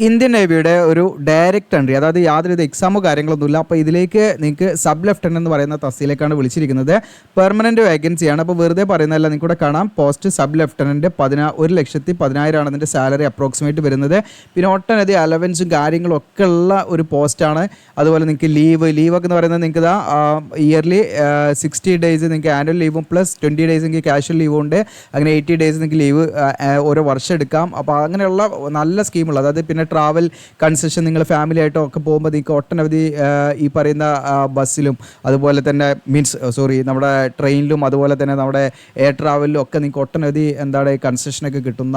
Indian നേവിയുടെ ഒരു direct entry, അതായത് യാതൊരുവിധ എക്സാമോ കാര്യങ്ങളൊന്നുമില്ല. അപ്പോൾ ഇതിലേക്ക് നിങ്ങൾക്ക് സബ് ലെഫ്റ്റനൻ്റ് എന്ന് പറയുന്ന തസ്തിയിലേക്കാണ് വിളിച്ചിരിക്കുന്നത്. പെർമനൻറ്റ് വേക്കൻസിയാണ്. അപ്പോൾ വെറുതെ പറയുന്നതല്ല, നിങ്ങൾക്ക് ഇവിടെ കാണാം പോസ്റ്റ് സബ് ലെഫ്റ്റനൻറ്റ് 1,10,10,000 ഇതിൻ്റെ സാലറി അപ്രോക്സിമേറ്റ് വരുന്നത്. പിന്നെ ഒട്ടനവധി അലവൻസും കാര്യങ്ങളും ഒക്കെ ഉള്ള ഒരു പോസ്റ്റാണ്. അതുപോലെ നിങ്ങൾക്ക് ലീവൊക്കെ എന്ന് പറയുന്നത് നിങ്ങൾക്ക് ഇയർലി 60 ഡേയ്സ് നിങ്ങൾക്ക് ആനുവൽ ലീവും പ്ലസ് 20 ഡേയ്സ് നിങ്ങൾക്ക് കാഷ്വൽ ലീവും ഉണ്ട്. അങ്ങനെ 80 ഡേയ്സ് നിങ്ങൾക്ക് ലീവ് ഓരോ വർഷം എടുക്കാം. അപ്പോൾ അങ്ങനെയുള്ള നല്ല സ്കീമുകൾ, അതായത് പിന്നെ ട്രാവൽ കൺസെഷൻ നിങ്ങൾ ഫാമിലി ആയിട്ടോ ഒക്കെ പോകുമ്പോൾ നിങ്ങൾക്ക് ഒട്ടനവധി ഈ പറയുന്ന ബസ്സിലും അതുപോലെ തന്നെ നമ്മുടെ ട്രെയിനിലും അതുപോലെ തന്നെ നമ്മുടെ എയർ ട്രാവലിലും ഒക്കെ നിങ്ങൾക്ക് ഒട്ടനവധി കൺസെഷനൊക്കെ കിട്ടുന്ന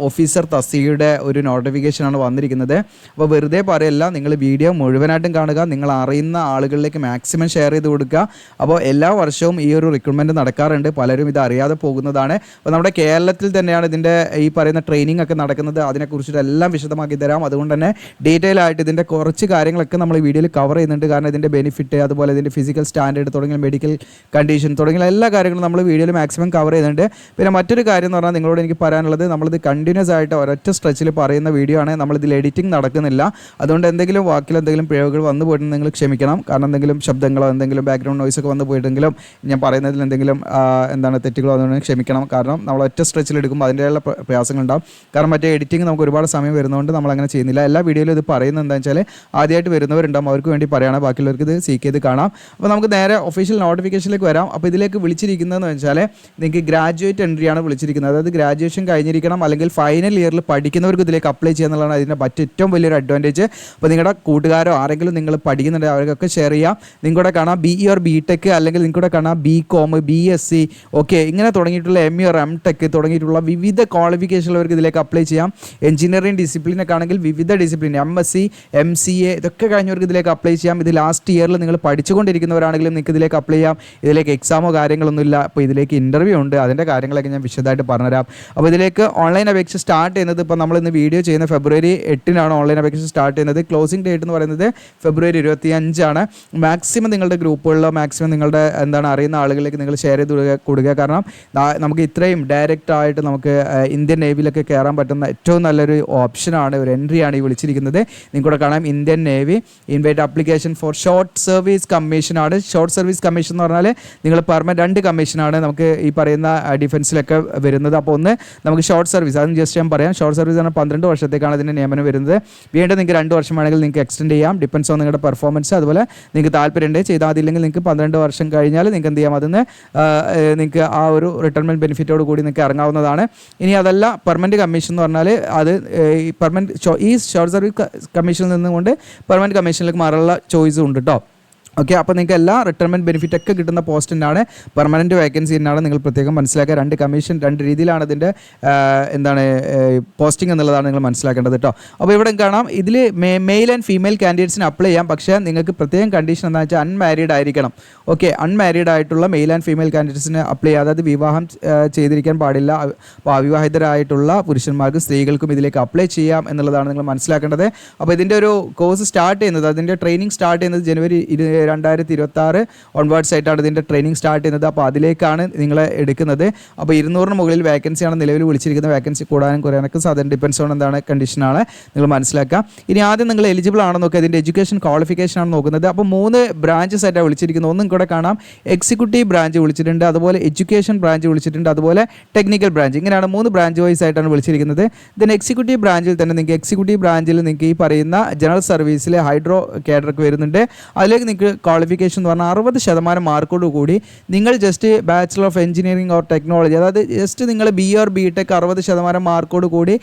ഓഫീസർ തസ്തികയുടെ ഒരു നോട്ടിഫിക്കേഷനാണ് വന്നിരിക്കുന്നത്. അപ്പോൾ വെറുതെ പറയല്ല, നിങ്ങൾ വീഡിയോ മുഴുവനായിട്ടും കാണുക, നിങ്ങൾ അറിയുന്ന ആളുകളിലേക്ക് മാക്സിമം ഷെയർ ചെയ്ത് കൊടുക്കുക. അപ്പോൾ എല്ലാ വർഷവും ഈ ഒരു റിക്രൂട്ട്മെൻറ്റ് നടക്കാറുണ്ട്, പലരും ഇത് അറിയാതെ പോകുന്നതാണ്. അപ്പോൾ നമ്മുടെ കേരളത്തിൽ തന്നെയാണ് ഇതിൻ്റെ ഈ പറയുന്ന ട്രെയിനിങ് ഒക്കെ നടക്കുന്നത്. അതിനെക്കുറിച്ചിട്ട് എല്ലാം വിശദമാക്കി തരാം. അതുകൊണ്ട് തന്നെ ഡീറ്റെയിൽ ആയിട്ട് ഇതിൻ്റെ കുറച്ച് കാര്യങ്ങളൊക്കെ നമ്മൾ ഈ വീഡിയോയിൽ കവർ ചെയ്യുന്നുണ്ട്. കാരണം ഇതിൻ്റെ ബെനിഫിറ്റ്, അതുപോലെ ഇതിൻ്റെ ഫിസിക്കൽ സ്റ്റാൻഡേർഡ് തുടങ്ങിയ മെഡിക്കൽ കണ്ടീഷൻ തുടങ്ങിയ എല്ലാ കാര്യങ്ങളും നമ്മൾ വീഡിയോയിൽ മാക്സിമം കവർ ചെയ്യുന്നുണ്ട്. പിന്നെ മറ്റൊരു കാര്യം എന്ന് പറഞ്ഞാൽ നിങ്ങളോട് എനിക്ക് പറയാനുള്ളത്, നമ്മളിത് കണ്ടിന്യൂസ് ആയിട്ട് ഒരൊറ്റ സ്ട്രെച്ചിൽ പറയുന്ന വീഡിയോ ആണ്. നമ്മളിതിൽ എഡിറ്റിംഗ് നടക്കുന്നില്ല. അതുകൊണ്ട് എന്തെങ്കിലും വാക്കിൽ എന്തെങ്കിലും പിഴവുകൾ വന്നു പോയിട്ടുണ്ടെങ്കിൽ നിങ്ങൾ ക്ഷമിക്കണം. കാരണം എന്തെങ്കിലും ശബ്ദങ്ങളോ എന്തെങ്കിലും ബാക്ക്ഗ്രൗണ്ട് നോയ്സ് ഒക്കെ വന്നു പോയിട്ടുണ്ടെങ്കിലും ഞാൻ പറയുന്നതിൽ എന്തെങ്കിലും തെറ്റുകളോ അതുകൊണ്ട് ക്ഷമിക്കണം. കാരണം നമ്മൾ ഒറ്റ സ്ട്രെച്ചിൽ എടുക്കുമ്പോൾ അതിൻ്റെയുള്ള പ്രയാസങ്ങളുണ്ടാകും. കാരണം മറ്റേ എഡിറ്റിംഗ് നമുക്ക് ഒരുപാട് സമയം വരുന്നതുകൊണ്ട് നമ്മളങ്ങനെ ചെയ്യുന്നില്ല. എല്ലാ വീഡിയോയിലും ഇത് പറയുന്നത് എന്താണെന്ന് വെച്ചാൽ ആദ്യമായിട്ട് വരുന്നവരുണ്ടാകും, അവർക്ക് വേണ്ടി പറയുകയാണ്, ബാക്കിയുള്ളവർക്ക് ഇത് സീക്ക് ചെയ്ത് കാണാം. അപ്പോൾ നമുക്ക് നേരെ ഒഫീഷ്യൽ നോട്ടിഫിക്കേഷനിലേക്ക് വരാം. അപ്പോൾ ഇതിലേക്ക് വിളിച്ചിരിക്കുന്നതെന്ന് വെച്ചാൽ നിങ്ങൾക്ക് ഗ്രാജുവേറ്റ് എൻട്രിയാണ് വിളിച്ചിരിക്കുന്നത്. അതായത് ഗ്രാജുവേഷൻ കഴിഞ്ഞിരിക്കണം, അല്ലെങ്കിൽ ഫൈനൽ ഇയറിൽ പഠിക്കുന്നവർക്ക് ഇതിലേക്ക് അപ്ലൈ ചെയ്യുന്നതാണ് അതിൻ്റെ ഏറ്റവും വലിയൊരു അഡ്വാൻറ്റേജ്. അപ്പോൾ നിങ്ങളുടെ കൂട്ടുകാരോ ആരെങ്കിലും നിങ്ങൾ പഠിക്കുന്നുണ്ട് അവർക്കൊക്കെ ഷെയർ ചെയ്യാം. നിങ്ങളുടെ കാണാം BE or BTech, അല്ലെങ്കിൽ നിങ്ങളുടെ കാണാം BCom, BSc, ഓക്കെ, ഇങ്ങനെ തുടങ്ങിയിട്ടുള്ള ME or MTech തുടങ്ങിയിട്ടുള്ള വിവിധ ക്വാളിഫിക്കേഷനുള്ളവർക്ക് ഇതിലേക്ക് അപ്ലൈ ചെയ്യാം. എഞ്ചിനീയറിംഗ് ഡിസിപ്ലിനൊക്കെ ആണെങ്കിൽ വിവിധ ഡിസിപ്ലിൻ MSc, MCA ഇതൊക്കെ കഴിഞ്ഞവർക്ക് ഇതിലേക്ക് അപ്ലൈ ചെയ്യാം. ഇത് ലാസ്റ്റ് ഇയറിൽ നിങ്ങൾ പഠിച്ചുകൊണ്ടിരിക്കുന്നവരാണെങ്കിലും നിങ്ങൾക്ക് ഇതിലേക്ക് അപ്ലൈ ചെയ്യാം. ഇതിലേക്ക് എക്സാമോ കാര്യങ്ങളൊന്നുമില്ല. അപ്പോൾ ഇതിലേക്ക് ഇൻ്റർവ്യൂ ഉണ്ട്, അതിൻ്റെ കാര്യങ്ങളൊക്കെ ഞാൻ വിശദമായിട്ട് പറഞ്ഞുതരാം. അപ്പോൾ ഇതിലേക്ക് ഓൺലൈൻ അപേക്ഷ സ്റ്റാർട്ട് ചെയ്യുന്നത്, ഇപ്പോൾ നമ്മൾ ഇന്ന് വീഡിയോ ചെയ്യുന്ന February 8 ഓൺലൈൻ അപേക്ഷ സ്റ്റാർട്ട് ചെയ്യുന്നത്. ക്ലോസിംഗ് ഡേറ്റ് എന്ന് പറയുന്നത് February 25. മാക്സിമം നിങ്ങളുടെ ഗ്രൂപ്പുകളിലോ മാക്സിമം നിങ്ങളുടെ അറിയുന്ന ആളുകളിലേക്ക് നിങ്ങൾ ഷെയർ ചെയ്ത് കൊടുക്കുക. കാരണം നമുക്ക് ഇത്രയും ഡയറക്റ്റ് ആയിട്ട് നമുക്ക് ഇന്ത്യൻ നേവിയിലൊക്കെ കയറാൻ പറ്റുന്ന ഏറ്റവും നല്ലൊരു ഓപ്ഷനാണ്, ഒരു എൻട്രിയാണ് ഈ വിളിച്ചിരിക്കുന്നത്. നിങ്ങൾക്കൂടെ കാണാം Indian navy invite application for short service കമ്മീഷനാണ്. ഷോർട്ട് സർവീസ് കമ്മീഷൻ എന്ന് പറഞ്ഞാൽ നിങ്ങൾ പെർമനന്റ് 2 കമ്മീഷനാണ് നമുക്ക് ഈ പറയുന്ന ഡിഫൻസിലൊക്കെ വരുന്നത്. അപ്പോൾ ഒന്ന് നമുക്ക് ഷോർട്ട് സർവീസ്, അതിന് ജസ്റ്റ് ഞാൻ പറയാം. ഷോർട്ട് സർവീസ് ആണ് 12 വർഷത്തേക്കാണ് ഇതിൻ്റെ നിയമനം വരുന്നത്. വീണ്ടും നിങ്ങൾക്ക് 2 വർഷം വേണമെങ്കിൽ നിങ്ങൾക്ക് എക്സ്റ്റെൻഡ് ചെയ്യാം, ഡിപ്പെൻസ് ഓൺ നിങ്ങളുടെ പെർഫോമൻസ്. അതുപോലെ നിങ്ങൾക്ക് താല്പര്യമുണ്ട് ചെയ്താൽ അതില്ലെങ്കിൽ നിങ്ങൾക്ക് 12 വർഷം കഴിഞ്ഞാൽ നിങ്ങൾക്ക് എന്ത് ചെയ്യാം, അതിന് നിങ്ങൾക്ക് ആ ഒരു റിട്ടയർമെൻറ്റ് ബെനിഫിറ്റോട് കൂടി നിങ്ങൾക്ക് ഇറങ്ങാവുന്നതാണ്. ഇനി അതല്ല പെർമനൻറ്റ് കമ്മീഷൻ എന്ന് പറഞ്ഞാൽ അത് ഈ ഈ ഷോർട്ട് സർവീസ് കമ്മീഷനിൽ നിന്നുകൊണ്ട് പെർമനൻറ്റ് കമ്മീഷനിലേക്ക് മാറാനുള്ള ചോയ്സും ഉണ്ട് കേട്ടോ. ഓക്കെ, അപ്പോൾ നിങ്ങൾക്ക് എല്ലാ റിട്ടയർമെൻറ്റ് ബെനിഫിറ്റ് ഒക്കെ കിട്ടുന്ന പോസ്റ്റിനാണ്, പെർമനൻറ്റ് വേക്കൻസി എന്നാണ് നിങ്ങൾ പ്രത്യേകം മനസ്സിലാക്കുക. 2 കമ്മീഷൻ 2 രീതിയിലാണ് ഇതിൻ്റെ പോസ്റ്റിംഗ് എന്നുള്ളതാണ് നിങ്ങൾ മനസ്സിലാക്കേണ്ടത് കേട്ടോ. അപ്പോൾ ഇവിടെ കാണാം, ഇതിൽ മെയിൽ ആൻഡ് ഫീമെയിൽ കാൻഡിഡേറ്റ്സിന് അപ്ലൈ ചെയ്യാം. പക്ഷേ നിങ്ങൾക്ക് പ്രത്യേകം കണ്ടീഷൻ എന്താണെന്ന് വെച്ചാൽ അൺമാരീഡ് ആയിരിക്കണം. ഓക്കെ, അൺമാരീഡ് ആയിട്ടുള്ള മെയിൽ ആൻഡ് ഫീമെയിൽ കാൻഡിഡേറ്റ്സിന് അപ്ലൈ ചെയ്യാം. അതായത് വിവാഹം ചെയ്തിരിക്കാൻ പാടില്ല. അപ്പോൾ അവിവാഹിതരായിട്ടുള്ള പുരുഷന്മാർക്കും സ്ത്രീകൾക്കും ഇതിലേക്ക് അപ്ലൈ ചെയ്യാം എന്നുള്ളതാണ് നിങ്ങൾ മനസ്സിലാക്കേണ്ടത്. അപ്പോൾ ഇതിൻ്റെ ഒരു കോഴ്സ് സ്റ്റാർട്ട് ചെയ്യുന്നത്, അതിൻ്റെ ട്രെയിനിങ് സ്റ്റാർട്ട് ചെയ്യുന്നത് January 2026 ഓൺവേർഡ്സ് ആയിട്ടാണ് ഇതിൻ്റെ ട്രെയിനിങ് സ്റ്റാർട്ട് ചെയ്യുന്നത്. അപ്പോൾ അതിലേക്കാണ് നിങ്ങളെ എടുക്കുന്നത്. അപ്പോൾ 200 മുകളിൽ വേക്കൻസിയാണ് നിലവിൽ വിളിച്ചിരിക്കുന്നത്. വേക്കൻസി കൂടാനും കുറയാനൊക്കെ സാധാരണ ഡിപ്പെൻസ് ഓൺ കണ്ടീഷനാണ് നിങ്ങൾ മനസ്സിലാക്കുക. ഇനി ആദ്യം നിങ്ങൾ എലിജിബിൾ ആണെന്ന് നോക്കുക, ഇതിൻ്റെ എഡ്യൂക്കേഷൻ ക്വാളിഫിക്കേഷൻ ആണ് നോക്കുന്നത്. അപ്പോൾ 3 ബ്രാഞ്ചസ് ആയിട്ടാണ് വിളിച്ചിരിക്കുന്നത്. ഒന്നും കൂടെ കാണാം, എക്സിക്യൂട്ടീവ് ബ്രാഞ്ച് വിളിച്ചിട്ടുണ്ട്, അതുപോലെ എഡ്യൂക്കേഷൻ ബ്രാഞ്ച് വിളിച്ചിട്ടുണ്ട്, അതുപോലെ ടെക്നിക്കൽ ബ്രാഞ്ച്. ഇങ്ങനെയാണ് 3 ബ്രാഞ്ച് വൈസ് ആയിട്ടാണ് വിളിച്ചിരിക്കുന്നത്. ഇതിന് എക്സിക്യൂട്ടീവ് ബ്രാഞ്ചിൽ തന്നെ നിങ്ങൾക്ക് ഈ പറയുന്ന ജനറൽ സർവീസിലെ ഹൈഡ്രോ കേഡർക്ക് വരുന്നുണ്ട്. അതിലേക്ക് നിങ്ങൾക്ക് ക്വാളിഫിക്കേഷൻ എന്ന് പറഞ്ഞാൽ 60% മാർക്കോട് കൂടി നിങ്ങൾ just bachelor of engineering or technology, അതായത് ജസ്റ്റ് നിങ്ങൾ BE or BTech 60% മാർക്കോട് കൂടി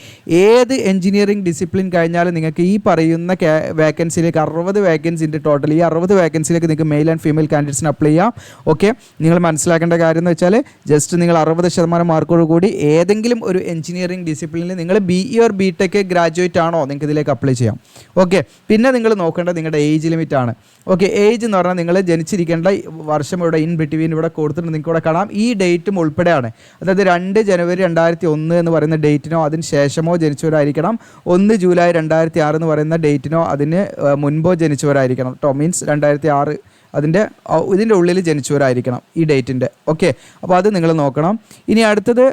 ഏത് എഞ്ചിനീയറിംഗ് ഡിസിപ്ലിൻ കഴിഞ്ഞാലും നിങ്ങൾക്ക് ഈ പറയുന്ന വേക്കൻസിയിലേക്ക് 60 വേക്കൻസി ഉണ്ട് ടോട്ടൽ. ഈ 60 വേക്കൻസിയിലേക്ക് നിങ്ങൾക്ക് മെയിൽ ആൻഡ് ഫീമെയിൽ കാൻഡിഡേറ്റ്സിന് അപ്ലൈ ചെയ്യാം. ഓക്കെ, നിങ്ങൾ മനസ്സിലാക്കേണ്ട കാര്യം എന്ന് വെച്ചാൽ ജസ്റ്റ് നിങ്ങൾ 60% മാർക്കോട് കൂടി ഏതെങ്കിലും ഒരു എഞ്ചിനീയറിംഗ് ഡിസിപ്ലിനിൽ നിങ്ങൾ BE or BTech ഗ്രാജുവേറ്റ് ആണോ നിങ്ങൾക്ക് ഇതിലേക്ക് അപ്ലൈ ചെയ്യാം. ഓക്കെ, പിന്നെ നിങ്ങൾ നോക്കേണ്ടത് നിങ്ങളുടെ ഏജ് ലിമിറ്റ് ആണ്. ഓക്കെ, ഏജ് എന്ന് പറഞ്ഞാൽ നിങ്ങൾ ജനിച്ചിരിക്കേണ്ട വർഷം ഇവിടെ ഇൻ ബിറ്റ്വീൻ ഇവിടെ കൊടുത്തിട്ട് നിങ്ങൾക്ക് ഇവിടെ കാണാം. ഈ ഡേറ്റും ഉൾപ്പെടെയാണ്. അതായത് 2 January 2001 എന്ന് പറയുന്ന ഡേറ്റിനോ അതിന് ശേഷമോ ജനിച്ചവരായിരിക്കണം. 1 July 2006 എന്ന് പറയുന്ന ഡേറ്റിനോ അതിന് മുൻപോ ജനിച്ചവരായിരിക്കണം കേട്ടോ. മീൻസ് 2006 ഇതിൻ്റെ ഉള്ളിൽ ജനിച്ചവരായിരിക്കണം ഈ ഡേറ്റിൻ്റെ. ഓക്കെ, അപ്പോൾ അത് നിങ്ങൾ നോക്കണം. ഇനി അടുത്തത്,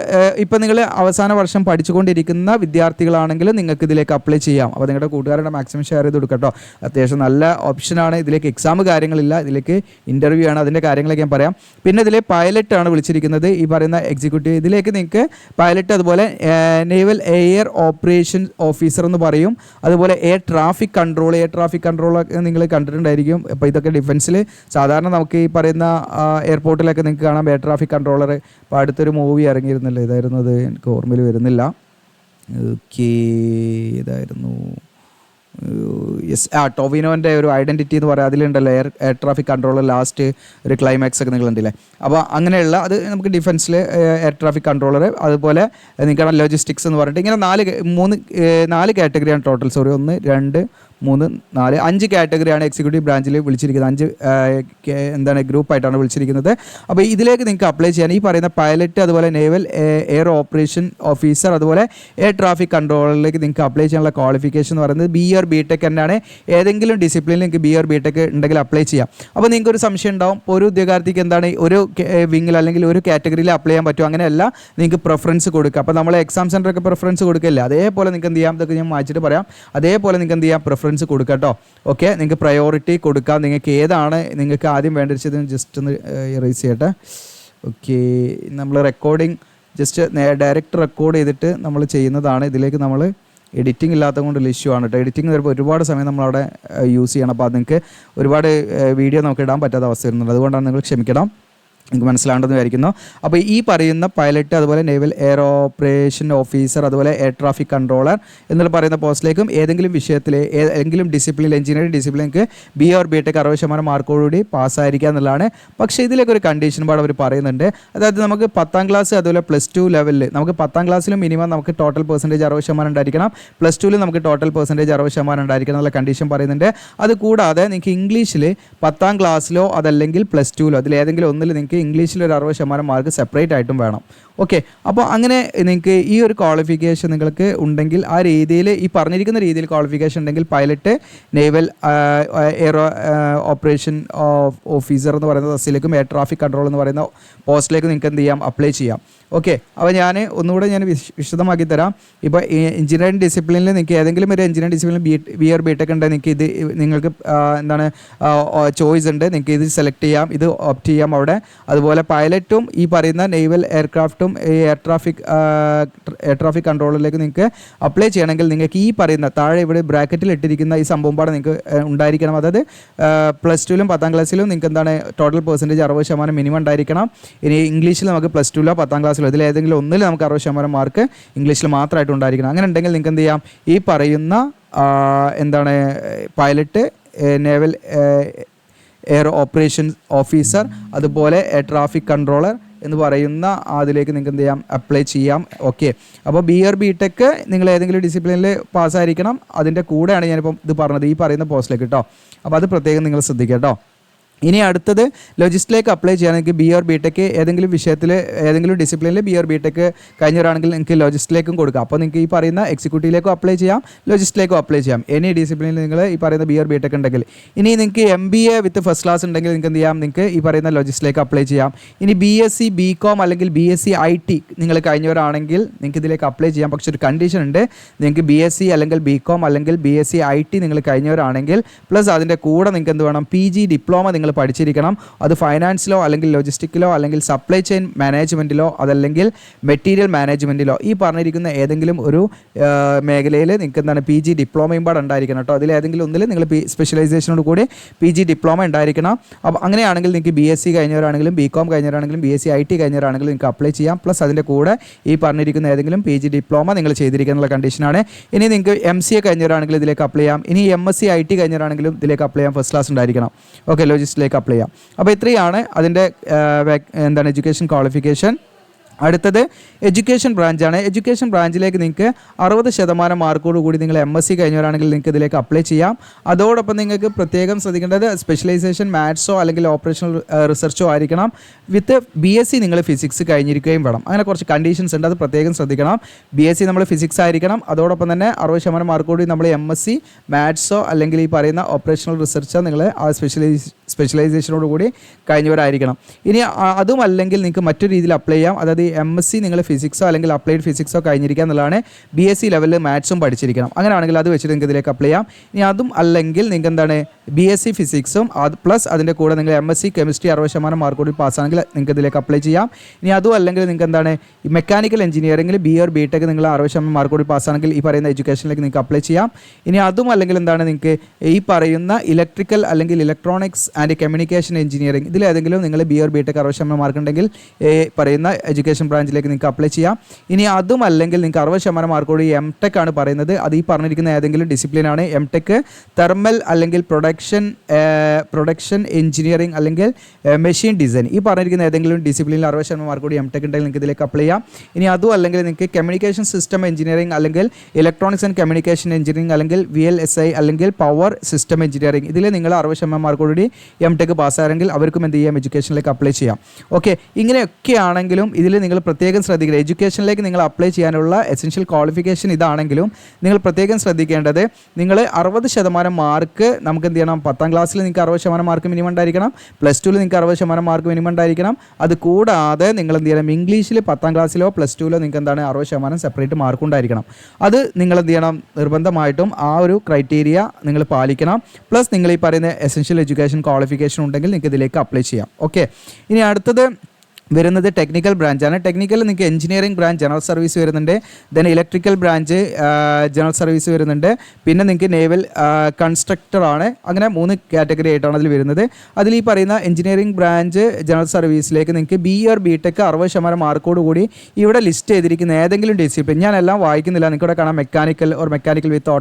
ഇപ്പം നിങ്ങൾ അവസാന വർഷം പഠിച്ചുകൊണ്ടിരിക്കുന്ന വിദ്യാർത്ഥികളാണെങ്കിൽ നിങ്ങൾക്ക് ഇതിലേക്ക് അപ്ലൈ ചെയ്യാം. അപ്പോൾ നിങ്ങളുടെ കൂട്ടുകാരുടെ മാക്സിമം ഷെയർ ചെയ്ത് കൊടുക്കട്ടോ. അത്യാവശ്യം നല്ല ഓപ്ഷനാണ്. ഇതിലേക്ക് എക്സാം കാര്യങ്ങളില്ല, ഇതിലേക്ക് ഇൻ്റർവ്യൂ ആണ്. അതിൻ്റെ കാര്യങ്ങളൊക്കെ ഞാൻ പറയാം. പിന്നെ ഇതിൽ പൈലറ്റ് ആണ് വിളിച്ചിരിക്കുന്നത്, ഈ പറയുന്ന എക്സിക്യൂട്ടീവ്. ഇതിലേക്ക് നിങ്ങൾക്ക് പൈലറ്റ്, അതുപോലെ നേവൽ എയർ ഓപ്പറേഷൻ ഓഫീസർ എന്ന് പറയും, അതുപോലെ എയർ ട്രാഫിക് കൺട്രോളൊക്കെ നിങ്ങൾ കണ്ടിട്ടുണ്ടായിരിക്കും. അപ്പോൾ ഇതൊക്കെ ഡിഫൻസിൽ സാധാരണ നമുക്ക് ഈ പറയുന്ന എയർപോർട്ടിലൊക്കെ നിങ്ങൾക്ക് കാണാം എയർ ട്രാഫിക് കൺട്രോളർ. അപ്പോൾ അടുത്തൊരു മൂവി ഇറങ്ങിയിരുന്നില്ല, ഇതായിരുന്നു അത്, എനിക്ക് ഓർമ്മയിൽ വരുന്നില്ല. ഓക്കെ, ഇതായിരുന്നു ടൊവിനോൻ്റെ ഒരു ഐഡൻറ്റിറ്റി എന്ന് പറയാം, അതിലുണ്ടല്ലോ എയർ ട്രാഫിക് കൺട്രോളർ, ലാസ്റ്റ് ഒരു ക്ലൈമാക്സ് ഒക്കെ നിങ്ങൾ കണ്ടില്ലേ. അപ്പോൾ അങ്ങനെയുള്ള അത് നമുക്ക് ഡിഫൻസിൽ എയർ ട്രാഫിക് കൺട്രോളർ, അതുപോലെ നിങ്ങൾക്ക് ലോജിസ്റ്റിക്സ് എന്ന് പറഞ്ഞിട്ട് ഇങ്ങനെ 4 കാറ്റഗറിയാണ് ടോട്ടൽ. 1 2 3 4 5 കാറ്റഗറിയാണ് എക്സിക്യൂട്ടീവ് ബ്രാഞ്ചിൽ വിളിച്ചിരിക്കുന്നത്. 5 ഗ്രൂപ്പായിട്ടാണ് വിളിച്ചിരിക്കുന്നത്. അപ്പോൾ ഇതിലേക്ക് നിങ്ങൾക്ക് അപ്ലൈ ചെയ്യാൻ ഈ പറയുന്ന പൈലറ്റ്, അതുപോലെ നേവൽ എയർ ഓപ്പറേഷൻ ഓഫീസർ, അതുപോലെ എയർ ട്രാഫിക് കൺട്രോളറിലേക്ക് നിങ്ങൾക്ക് അപ്ലൈ ചെയ്യാനുള്ള ക്വാളിഫിക്കേഷൻ എന്ന് പറയുന്നത് BA or BTech തന്നെയാണ്. ഏതെങ്കിലും ഡിസിപ്ലിനിൽ നിങ്ങൾക്ക് BA or BTech ഉണ്ടെങ്കിൽ അപ്ലൈ ചെയ്യാം. അപ്പോൾ നിങ്ങൾക്ക് ഒരു സംശയം ഉണ്ടാവും, ഒരു ഉദ്യോഗാർത്ഥിക്ക് എന്താണ് ഒരു വിങ്ങിൽ അല്ലെങ്കിൽ ഒരു കാറ്റഗറിയിൽ അപ്ലൈ ചെയ്യാൻ പറ്റും. അങ്ങനെയല്ല, നിങ്ങൾക്ക് പ്രിഫറൻസ് കൊടുക്കുക. അപ്പോൾ നമ്മൾ എക്സാം സെൻറ്ററൊക്കെ പ്രിഫറൻസ് കൊടുക്കില്ല, അതേപോലെ നിങ്ങൾക്ക് എന്ത് ചെയ്യാം, ഇതൊക്കെ ഞാൻ വായിച്ചിട്ട് പറയാം. അതേപോലെ നിങ്ങൾക്ക് എന്ത് ചെയ്യാം, പ്രിഫറൻസ് കൊടുക്കുക കേട്ടോ. ഓക്കെ, നിങ്ങൾക്ക് പ്രയോറിറ്റി കൊടുക്കാം. നിങ്ങൾക്ക് ഏതാണ് നിങ്ങൾക്ക് ആദ്യം വേണ്ടിച്ചത് ജസ്റ്റ് ഒന്ന് ഇറേസ് ചെയ്യട്ടെ. ഓക്കെ, നമ്മൾ റെക്കോർഡിങ് ജസ്റ്റ് ഡയറക്റ്റ് റെക്കോർഡ് ചെയ്തിട്ട് നമ്മൾ ചെയ്യുന്നതാണ്. ഇതിലേക്ക് നമ്മൾ എഡിറ്റിംഗ് ഇല്ലാത്തത് കൊണ്ടുള്ള ഇഷ്യൂ ആണ് കേട്ടോ. എഡിറ്റിംഗ് വരുമ്പോൾ ഒരുപാട് സമയം നമ്മളവിടെ യൂസ് ചെയ്യണം. അപ്പോൾ അത് നിങ്ങൾക്ക് ഒരുപാട് വീഡിയോ നമുക്ക് ഇടാൻ പറ്റാത്ത അവസ്ഥ വരുന്നുണ്ട്. അതുകൊണ്ടാണ് നിങ്ങൾ ക്ഷമിക്കണം. നിങ്ങൾക്ക് മനസ്സിലാണ്ടെന്ന് വിചാരിക്കുന്നു. അപ്പോൾ ഈ പറയുന്ന പൈലറ്റ്, അതുപോലെ നേവൽ എയർ ഓപ്പറേഷൻ ഓഫീസർ, അതുപോലെ എയർ ട്രാഫിക് കൺട്രോളർ എന്നുള്ള പറയുന്ന പോസ്റ്റിലേക്കും ഏതെങ്കിലും വിഷയത്തിൽ ഏതെങ്കിലും ഡിസിപ്ലിൻ, എഞ്ചിനീയറിംഗ് ഡിസിപ്ലിനിക്ക് BA or BTech 60% മാർക്കോടുകൂടി പാസ്സായിരിക്കുക എന്നുള്ളതാണ്. പക്ഷേ ഇതിലേക്ക് ഒരു കണ്ടീഷൻ പാട് അവർ പറയുന്നുണ്ട്. അതായത് നമുക്ക് 10ാം ക്ലാസ് അതുപോലെ +2 ലെവലിൽ നമുക്ക് 10ാം ക്ലാസ്സിലും മിനിമം നമുക്ക് ടോട്ടൽ പെർസെൻറ്റേജ് 60% ഉണ്ടായിരിക്കണം, +2ലും നമുക്ക് ടോട്ടൽ പെർസെൻറ്റേജ് 60% ഉണ്ടായിരിക്കണം എന്നുള്ള കണ്ടീഷൻ പറയുന്നുണ്ട്. അത് കൂടാതെ നിങ്ങൾക്ക് ഇംഗ്ലീഷിൽ 10ാം ക്ലാസ്സിലോ അതല്ലെങ്കിൽ +2ലോ അതിലേതെങ്കിലും ഒന്നിൽ നിങ്ങൾക്ക് ഇംഗ്ലീഷിൽ ഒരു 60% മാർക്ക് സെപ്പറേറ്റ് ആയിട്ടും വേണം. ഓക്കെ, അപ്പോൾ അങ്ങനെ നിങ്ങൾക്ക് ഈ ഒരു ക്വാളിഫിക്കേഷൻ നിങ്ങൾക്ക് ഉണ്ടെങ്കിൽ, ആ രീതിയിൽ ഈ പറഞ്ഞിരിക്കുന്ന രീതിയിൽ ക്വാളിഫിക്കേഷൻ ഉണ്ടെങ്കിൽ pilot, naval air operation officer എന്ന് പറയുന്ന തസ്തിയിലേക്കും എയർ ട്രാഫിക് കൺട്രോൾ എന്ന് പറയുന്ന പോസ്റ്റിലേക്ക് നിങ്ങൾക്ക് എന്ത് ചെയ്യാം, അപ്ലൈ ചെയ്യാം. ഓക്കെ, അപ്പോൾ ഒന്നുകൂടെ ഞാൻ വിശദമാക്കി തരാം. ഇപ്പോൾ എഞ്ചിനീയറിംഗ് ഡിസിപ്ലിനിൽ നിങ്ങൾക്ക് ഏതെങ്കിലും ഒരു എഞ്ചിനീയറിംഗ് ഡിസിപ്ലിനിൽ BA or BTech ഉണ്ടെങ്കിൽ നിങ്ങൾക്ക് എന്താണ് ചോയ്സ് ഉണ്ട്. നിങ്ങൾക്ക് ഇത് സെലക്ട് ചെയ്യാം, ഇത് ഓപ്റ്റ് ചെയ്യാം അവിടെ. അതുപോലെ പൈലറ്റും ഈ പറയുന്ന നേവൽ എയർക്രാഫ്റ്റും എയർ ട്രാഫിക് കൺട്രോളിലേക്ക് നിങ്ങൾക്ക് അപ്ലൈ ചെയ്യണമെങ്കിൽ നിങ്ങൾക്ക് ഈ പറയുന്ന താഴെ ഇവിടെ ബ്രാക്കറ്റിൽ ഇട്ടിരിക്കുന്ന ഈ സംഭവം പാടെ നിങ്ങൾക്ക് ഉണ്ടായിരിക്കണം. അതായത് +2ലും 10ാം ക്ലാസ്സിലും നിങ്ങൾക്ക് എന്താണ് ടോട്ടൽ പെർസെൻറ്റേജ് 60% മിനിമം ഉണ്ടായിരിക്കണം. ഇനി ഇംഗ്ലീഷിൽ നമുക്ക് +2ലോ 10ാം ക്ലാസ്സിലോ ഇതിലേതെങ്കിലും ഒന്നിൽ നമുക്ക് 60% മാർക്ക് ഇംഗ്ലീഷിൽ മാത്രമായിട്ട് ഉണ്ടായിരിക്കണം. അങ്ങനെ ഉണ്ടെങ്കിൽ നിങ്ങൾക്ക് എന്ത് ചെയ്യാം, ഈ പറയുന്ന എന്താണ് pilot, naval air operation officer, അതുപോലെ എയർ ട്രാഫിക് കൺട്രോളർ എന്ന് പറയുന്ന അതിലേക്ക് നിങ്ങൾക്ക് എന്ത് ചെയ്യാം, അപ്ലൈ ചെയ്യാം. ഓക്കെ, അപ്പോൾ BA or BTech നിങ്ങൾ ഏതെങ്കിലും ഡിസിപ്ലിനിൽ പാസ്സായിരിക്കണം. അതിൻ്റെ കൂടെയാണ് ഞാനിപ്പം ഇത് പറഞ്ഞത്, ഈ പറയുന്ന പോസ്റ്റിലേക്ക് കേട്ടോ. അപ്പോൾ അത് പ്രത്യേകം നിങ്ങൾ ശ്രദ്ധിക്കുക കേട്ടോ. ഇനി അടുത്തത് ലോജിസ്റ്റിലേക്ക് അപ്ലൈ ചെയ്യാനെങ്കിൽ BA or BTech ഏതെങ്കിലും വിഷയത്തിൽ ഏതെങ്കിലും ഡിസിപ്ലിനിൽ BA or BTech കഴിഞ്ഞവരാണെങ്കിൽ നിങ്ങൾക്ക് ലോജിസ്റ്റിലേക്കും കൊടുക്കാം. അപ്പോൾ നിങ്ങൾക്ക് ഈ പറയുന്ന എക്സിക്യൂട്ടീവിലേക്കും അപ്ലൈ ചെയ്യാം, ലോജിസ്റ്റിലേക്കും അപ്ലൈ ചെയ്യാം. എനി ഡിസിപ്ലിനിൽ നിങ്ങൾ ഈ പറയുന്ന BA or BTech ഉണ്ടെങ്കിൽ. ഇനി നിങ്ങൾക്ക് MBA വിത്ത് ഫസ്റ്റ് ക്ലാസ് ഉണ്ടെങ്കിൽ നിങ്ങൾക്ക് എന്ത് ചെയ്യാം, നിങ്ങൾക്ക് ഈ പറയുന്ന ലോജിസ്റ്റിലേക്ക് അപ്ലൈ ചെയ്യാം. ഇനി BSc BCom അല്ലെങ്കിൽ BSc IT നിങ്ങൾ കഴിഞ്ഞവരാണെങ്കിൽ നിങ്ങൾക്ക് ഇതിലേക്ക് അപ്ലൈ ചെയ്യാം. പക്ഷേ ഒരു കണ്ടീഷൻ ഉണ്ട്, നിങ്ങൾക്ക് BSc അല്ലെങ്കിൽ BCom അല്ലെങ്കിൽ BSc IT നിങ്ങൾ കഴിഞ്ഞവരാണെങ്കിൽ പ്ലസ് അതിൻ്റെ കൂടെ നിങ്ങൾക്ക് എന്ത് വേണം, PG ഡിപ്ലോമ നിങ്ങൾ പഠിച്ചിരിക്കണം. അത് ഫൈനാൻസിലോ അല്ലെങ്കിൽ ലോജിസ്റ്റിക്കിലോ അല്ലെങ്കിൽ സപ്ലൈ ചെയിൻ മാനേജ്മെൻറ്റിലോ അതല്ലെങ്കിൽ മെറ്റീരിയൽ മാനേജ്മെൻറ്റിലോ ഈ പറഞ്ഞിരിക്കുന്ന ഏതെങ്കിലും ഒരു മേഖലയിൽ നിങ്ങൾക്ക് എന്താണ് PG ഡിപ്ലോമയും പാട് ഉണ്ടായിരിക്കണം കേട്ടോ. അതിലേതെങ്കിലും ഒന്നിൽ നിങ്ങൾ സ്പെഷ്യലൈസേഷനോട് കൂടി PG ഡിപ്ലോമ ഉണ്ടായിരിക്കണം. അപ്പോൾ അങ്ങനെയാണെങ്കിൽ നിങ്ങൾക്ക് BSc കഴിഞ്ഞവരാണെങ്കിലും BCom കഴിഞ്ഞവരാണെങ്കിലും BSc IT കഴിഞ്ഞവരാണെങ്കിലും നിങ്ങൾക്ക് അപ്ലൈ ചെയ്യാം. പ്ലസ് അതിൻ്റെ കൂടെ ഈ പറഞ്ഞിരിക്കുന്ന ഏതെങ്കിലും PG ഡിപ്ലോമ നിങ്ങൾ ചെയ്തിരിക്കാനുള്ള കണ്ടീഷനാണ്. ഇനി നിങ്ങൾക്ക് MCA കഴിഞ്ഞവരാണെങ്കിൽ ഇതിലേക്ക് അപ്ലൈ ചെയ്യാം. ഇനി MSc IT കഴിഞ്ഞവരാണെങ്കിലും ഇതിലേക്ക് അപ്ലൈ ചെയ്യാം, ഫസ്റ്റ് ക്ലാസ് ഉണ്ടായിരിക്കണം. ഓക്കെ, ലോജിസ്റ്റിലേക്ക് അപ്ലൈ ചെയ്യാം. അപ്പോൾ ഇത്രയാണ് അതിൻ്റെ എന്താണ് എഡ്യൂക്കേഷൻ ക്വാളിഫിക്കേഷൻ. അടുത്തത് എഡ്യൂക്കേഷൻ ബ്രാഞ്ചാണ്. എഡ്യൂക്കേഷൻ ബ്രാഞ്ചിലേക്ക് നിങ്ങൾക്ക് 60% മാർക്കോട് കൂടി നിങ്ങൾ MSc കഴിഞ്ഞവരാണെങ്കിൽ നിങ്ങൾക്ക് ഇതിലേക്ക് അപ്ലൈ ചെയ്യാം. അതോടൊപ്പം നിങ്ങൾക്ക് പ്രത്യേകം ശ്രദ്ധിക്കേണ്ടത് സ്പെഷ്യലൈസേഷൻ മാത്സോ അല്ലെങ്കിൽ ഓപ്പറേഷണൽ റിസർച്ചോ ആയിരിക്കണം. വിത്ത് BSc നിങ്ങൾ ഫിസിക്സ് കഴിഞ്ഞിരിക്കുകയും വേണം. അങ്ങനെ കുറച്ച് കണ്ടീഷൻസ് ഉണ്ട്, അത് പ്രത്യേകം ശ്രദ്ധിക്കണം. BSc നമ്മൾ ഫിസിക്സ് ആയിരിക്കണം. അതോടൊപ്പം തന്നെ 60% മാർക്കോട് നമ്മൾ MSc മാത്സോ അല്ലെങ്കിൽ ഈ പറയുന്ന ഓപ്പറേഷണൽ റിസർച്ചോ നിങ്ങൾ ആ സ്പെഷ്യലൈസേഷനോട് കൂടി കഴിഞ്ഞവരായിരിക്കണം. ഇനി അതുമല്ലെങ്കിൽ നിങ്ങൾക്ക് മറ്റൊരു രീതിയിൽ അപ്ലൈ ചെയ്യാം. അതായത് MSc നിങ്ങൾ ഫിസിക്സോ അല്ലെങ്കിൽ അപ്ലൈഡ് ഫിസിക്സോ കഴിഞ്ഞിരിക്കുക എന്നുള്ളതാണ്. BSc ലെവലിൽ മാത്സും പഠിച്ചിരിക്കണം. അങ്ങനെയാണെങ്കിൽ അത് വെച്ചിട്ട് നിങ്ങൾക്ക് ഇതിലേക്ക് അപ്ലൈ ചെയ്യാം. ഇനി അതും അല്ലെങ്കിൽ നിങ്ങൾക്ക് എന്താണ് BSc ഫിസിക്സും പ്ലസ് അതിൻ്റെ കൂടെ നിങ്ങൾ MSc കെമിസ്ട്രി 60% മാർക്കോട് പാസ്സാണെങ്കിൽ നിങ്ങൾക്ക് ഇതിലേക്ക് അപ്ലൈ ചെയ്യാം. ഇനി അതും അല്ലെങ്കിൽ നിങ്ങൾക്ക് എന്താണ് ഈ മെക്കാനിക്കൽ എഞ്ചിനീയറിംഗിൽ BA or BTech നിങ്ങൾ 60% മാർക്കോട് പാസ്സാണെങ്കിൽ ഈ പറയുന്ന എഡ്യൂക്കേഷനിലേക്ക് നിങ്ങൾക്ക് അപ്ലൈ ചെയ്യാം. ഇനി അതും അല്ലെങ്കിൽ എന്താണ് നിങ്ങൾക്ക് ഈ പറയുന്ന ഇലക്ട്രിക്കൽ അല്ലെങ്കിൽ ഇലക്ട്രോണിക്സ് ആൻഡ് കമ്മ്യൂണിക്കേഷൻ എഞ്ചിനീയറിംഗ് ഇതിലേതെങ്കിലും നിങ്ങൾ BA or BTech 60% മാർക്ക് ഉണ്ടെങ്കിൽ പറയുന്ന എഡ്യൂക്കേഷൻ ബ്രാഞ്ചിലേക്ക് നിങ്ങൾക്ക് അപ്ലൈ ചെയ്യാം. ഇനി അതും അല്ലെങ്കിൽ നിങ്ങൾക്ക് 60% മാർക്കോട് MTech ആണ് പറയുന്നത്. അത് ഈ പറഞ്ഞിരിക്കുന്ന ഏതെങ്കിലും ഡിസിപ്ലിനാണ്. MTech തെർമൽ അല്ലെങ്കിൽ പ്രൊഡക്ഷൻ എഞ്ചിനീയറിംഗ് അല്ലെങ്കിൽ മെഷീൻ ഡിസൈൻ ഈ പറഞ്ഞിരിക്കുന്ന ഏതെങ്കിലും ഡിസിപ്ലിനിൽ 60% മാർക്കോട് MTech ഉണ്ടെങ്കിൽ നിങ്ങൾക്ക് ഇതിലേക്ക് അപ്ലൈ ചെയ്യാം. ഇനി അതും അല്ലെങ്കിൽ നിങ്ങൾക്ക് കമ്മ്യൂണിക്കേഷൻ സിസ്റ്റം എഞ്ചിനീയറിംഗ് അല്ലെങ്കിൽ ഇലക്ട്രോണിക്സ് ആൻഡ് കമ്മ്യൂണിക്കേഷൻ എഞ്ചിനീയറിംഗ് അല്ലെങ്കിൽ VLSI അല്ലെങ്കിൽ പവർ സിസ്റ്റം എഞ്ചിനീയറിംഗ് ഇതിൽ നിങ്ങൾ 60% മാർക്കോടുകൂടി MTech പാസ്സായെങ്കിൽ അവർക്കും എന്ത് ചെയ്യാം എഡ്യൂക്കേഷനിലേക്ക് അപ്ലൈ ചെയ്യാം. ഓക്കെ, ഇങ്ങനെയൊക്കെ ആണെങ്കിലും ഇതിൽ നിങ്ങൾ പ്രത്യേകം ശ്രദ്ധിക്കുക. എഡ്യൂക്കേഷനിലേക്ക് നിങ്ങൾ അപ്ലൈ ചെയ്യാനുള്ള എസെൻഷ്യൽ ക്വാളിഫിക്കേഷൻ ഇതാണെങ്കിലും നിങ്ങൾ പ്രത്യേകം ശ്രദ്ധിക്കേണ്ടത് നിങ്ങൾ 60% മാർക്ക് നമുക്ക് എന്ത് ചെയ്യണം 10ാം ക്ലാസ്സിൽ നിങ്ങൾക്ക് 60% മാർക്ക് മിനിമം ഉണ്ടായിരിക്കണം. +2 നിങ്ങൾക്ക് 60% മാർക്ക് മിനിമം ഉണ്ടായിരിക്കണം. അത് കൂടാതെ നിങ്ങൾ എന്ത് ചെയ്യണം ഇംഗ്ലീഷിൽ 10ാം ക്ലാസ്സിലോ +2ലോ നിങ്ങൾക്ക് എന്താണ് 60% സെപ്പറേറ്റ് മാർക്ക് ഉണ്ടായിരിക്കണം. അത് നിങ്ങൾ എന്ത് ചെയ്യണം നിർബന്ധമായിട്ടും ആ ഒരു ക്രൈറ്റീരിയ നിങ്ങൾ പാലിക്കണം. പ്ലസ് നിങ്ങൾ ഈ പറയുന്ന എസെൻഷ്യൽ എഡ്യൂക്കേഷൻ ക്വാളിഫിക്കേഷൻ ഉണ്ടെങ്കിൽ നിങ്ങൾക്ക് ഇതിലേക്ക് അപ്ലൈ ചെയ്യാം. ഓക്കെ, ഇനി അടുത്തത് വരുന്നത് ടെക്നിക്കൽ ബ്രാഞ്ചാണ്. ടെക്നിക്കൽ നിങ്ങൾക്ക് എഞ്ചിനീയറിംഗ് ബ്രാഞ്ച് ജനറൽ സർവീസ് വരുന്നുണ്ട്. Then electrical branch general service വരുന്നുണ്ട്. പിന്നെ നിങ്ങൾക്ക് നേവൽ കൺസ്ട്രക്ടറാണ്. അങ്ങനെ 3 കാറ്റഗറി ആയിട്ടാണ് അതിൽ വരുന്നത്. അതിൽ ഈ പറയുന്ന എഞ്ചിനീയറിംഗ് ബ്രാഞ്ച് ജനറൽ സർവീസിലേക്ക് നിങ്ങൾക്ക് BA or BTech 60% മാർക്കോട് കൂടി ഇവിടെ ലിസ്റ്റ് ചെയ്തിരിക്കുന്ന ഏതെങ്കിലും ഡിസിപ്ലിൻ ഞാനെല്ലാം വായിക്കുന്നില്ല. നിങ്ങൾക്കിവിടെ കാണാം മെക്കാനിക്കൽ വിത്ത്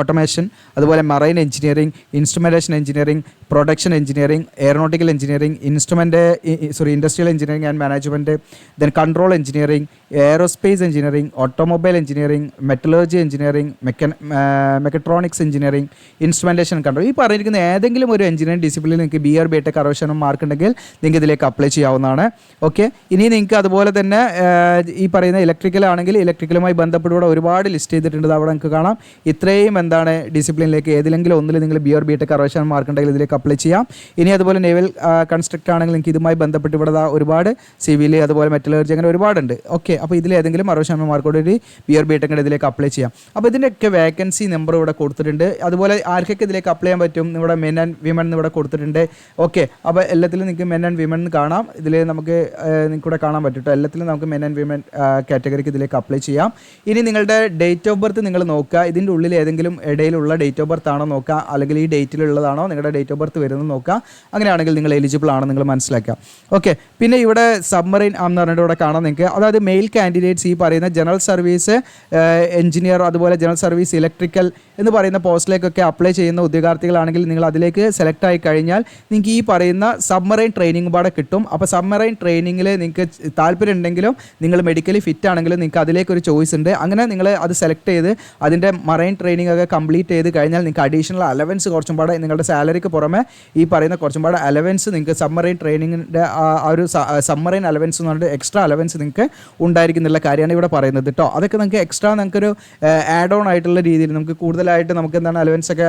ഓട്ടോമേഷൻ, അതുപോലെ marine engineering, instrumentation engineering, production engineering, aeronautical engineering, industrial engineering and management, then control engineering, aerospace engineering, automobile engineering, metallurgy engineering, mechatronics engineering, instrumentation control ഈ പറഞ്ഞിരിക്കുന്ന ഏതെങ്കിലും ഒരു എഞ്ചിനീയറിംഗ് ഡിസിപ്ലിനിൽ നിങ്ങൾക്ക് BA or BTech 60% മാർക്ക് ഉണ്ടെങ്കിൽ നിങ്ങൾക്ക് ഇതിലേക്ക് apply ചെയ്യാവുന്നതാണ്. Okay, ഇനി നിങ്ങൾക്ക് അതുപോലെ തന്നെ ഈ പറയുന്ന ഇലക്ട്രിക്കൽ ആണെങ്കിൽ ഇലക്ട്രിക്കലുമായി ബന്ധപ്പെട്ടുകൂടെ ഒരുപാട് ലിസ്റ്റ് ചെയ്തിട്ടുണ്ട്. അവിടെ നിങ്ങൾക്ക് കാണാം ഇത്രയും എന്താണ് ഡിസിപ്ലിനിലേക്ക് ഏതെങ്കിലും ഒന്നിൽ നിങ്ങൾ BA or BTech 60% മാർക്ക് ഉണ്ടെങ്കിൽ ഇതിലേക്ക് അപ്ലൈ ചെയ്യാം. ഇനി അതുപോലെ നേവൽ കൺസ്ട്രക്ട് ആണെങ്കിൽ നിങ്ങൾക്ക് ഇതുമായി ബന്ധപ്പെട്ട് ഇവിടെ ഒരുപാട് സിവിൽ അതുപോലെ മെറ്റലർജി അങ്ങനെ ഒരുപാടുണ്ട്. ഓക്കെ, അപ്പോൾ ഇതിൽ ഏതെങ്കിലും 60% മാർക്കോട് ഒരു BA or BTech ഇതിലേക്ക് അപ്ലൈ ചെയ്യാം. അപ്പോൾ ഇതിൻ്റെയൊക്കെ വേക്കൻസി നമ്പർ ഇവിടെ കൊടുത്തിട്ടുണ്ട്. അതുപോലെ ആർക്കൊക്കെ ഇതിലേക്ക് അപ്ലൈ ചെയ്യാൻ പറ്റും ഇവിടെ മെൻ ആൻഡ് വിമൻ ഇവിടെ കൊടുത്തിട്ടുണ്ട്. ഓക്കെ, അപ്പോൾ എല്ലാത്തിലും നിങ്ങൾക്ക് മെൻ ആൻഡ് വിമൻ കാണാം. ഇതിൽ നമുക്ക് നിങ്ങൾക്കിവിടെ കാണാൻ പറ്റും കേട്ടോ. എല്ലാത്തിലും നമുക്ക് മെൻ ആൻഡ് വിമൻ കാറ്റഗറിക്ക് ഇതിലേക്ക് അപ്ലൈ ചെയ്യാം. ഇനി നിങ്ങളുടെ ഡേറ്റ് ഓഫ് ബർത്ത് നിങ്ങൾ നോക്കുക. ഇതിൻ്റെ ഉള്ളിൽ ഏതെങ്കിലും ഇടയിലുള്ള ഡേറ്റ് ഓഫ് ബർത്ത് ആണോ നോക്കുക, അല്ലെങ്കിൽ ഈ ഡേറ്റിലുള്ളതാണോ നിങ്ങളുടെ ഡേറ്റ് ഓഫ് ബർത്ത് വരുന്നത് നോക്കുക. അങ്ങനെയാണെങ്കിൽ നിങ്ങൾ എലിജിബിൾ ആണോ നിങ്ങൾ മനസ്സിലാക്കുക. ഓക്കെ, പിന്നെ ഇവിടെ സബ്മറൈൻ എന്ന് പറഞ്ഞിട്ട് ഇവിടെ കാണാം നിങ്ങൾക്ക്. അതായത് മെയിൽ കാൻഡിഡേറ്റ്സ് ഈ പറയുന്ന ജനറൽ സർവീസ് എഞ്ചിനീയർ അതുപോലെ ജനറൽ സർവീസ് ഇലക്ട്രിക്കൽ എന്ന് പറയുന്ന പോസ്റ്റിലേക്കൊക്കെ അപ്ലൈ ചെയ്യുന്ന ഉദ്യോഗാർത്ഥികളാണെങ്കിൽ നിങ്ങൾ അതിലേക്ക് സെലക്ട് ആയി കഴിഞ്ഞാൽ നിങ്ങൾക്ക് ഈ പറയുന്ന സബ്മറൈൻ ട്രെയിനിങ് പാടെ കിട്ടും. അപ്പോൾ സബ്മറൈൻ ട്രെയിനിങ്ങിൽ നിങ്ങൾക്ക് താല്പര്യം ഉണ്ടെങ്കിലും നിങ്ങൾ മെഡിക്കലി ഫിറ്റ് ആണെങ്കിലും നിങ്ങൾക്ക് അതിലേക്കൊരു ചോയ്സ് ഉണ്ട്. അങ്ങനെ നിങ്ങൾ അത് സെലക്ട് ചെയ്ത് അതിൻ്റെ മറൈൻ ട്രെയിനിങ് ഒക്കെ കംപ്ലീറ്റ് ചെയ്ത് കഴിഞ്ഞാൽ നിങ്ങൾക്ക് അഡീഷണൽ അലവൻസ് കുറച്ചും പാടെ നിങ്ങളുടെ സാലറിക്ക് പുറമെ ഈ പറയുന്ന കുറച്ചും പാടെ അലവൻസ് നിങ്ങൾക്ക് സബ്മറൈൻ ട്രെയിനിങ്ങിൻ്റെ ആ ഒരു സബ്മറൈൻ അലവൻസ് എന്ന് പറഞ്ഞിട്ട് എക്സ്ട്രാ അലവൻസ് നിങ്ങൾക്ക് ഉണ്ടായിരിക്കുന്നുള്ള കാര്യമാണ് ഇവിടെ പറയുന്നത് കേട്ടോ. അതൊക്കെ നിങ്ങൾക്ക് എക്സ്ട്രാ നിങ്ങൾക്കൊരു ആഡ് ഓൺ ആയിട്ടുള്ള രീതിയിൽ നമുക്ക് കൂടുതലായിട്ട് നമുക്ക് എന്താണ് അലവൻസ് ഒക്കെ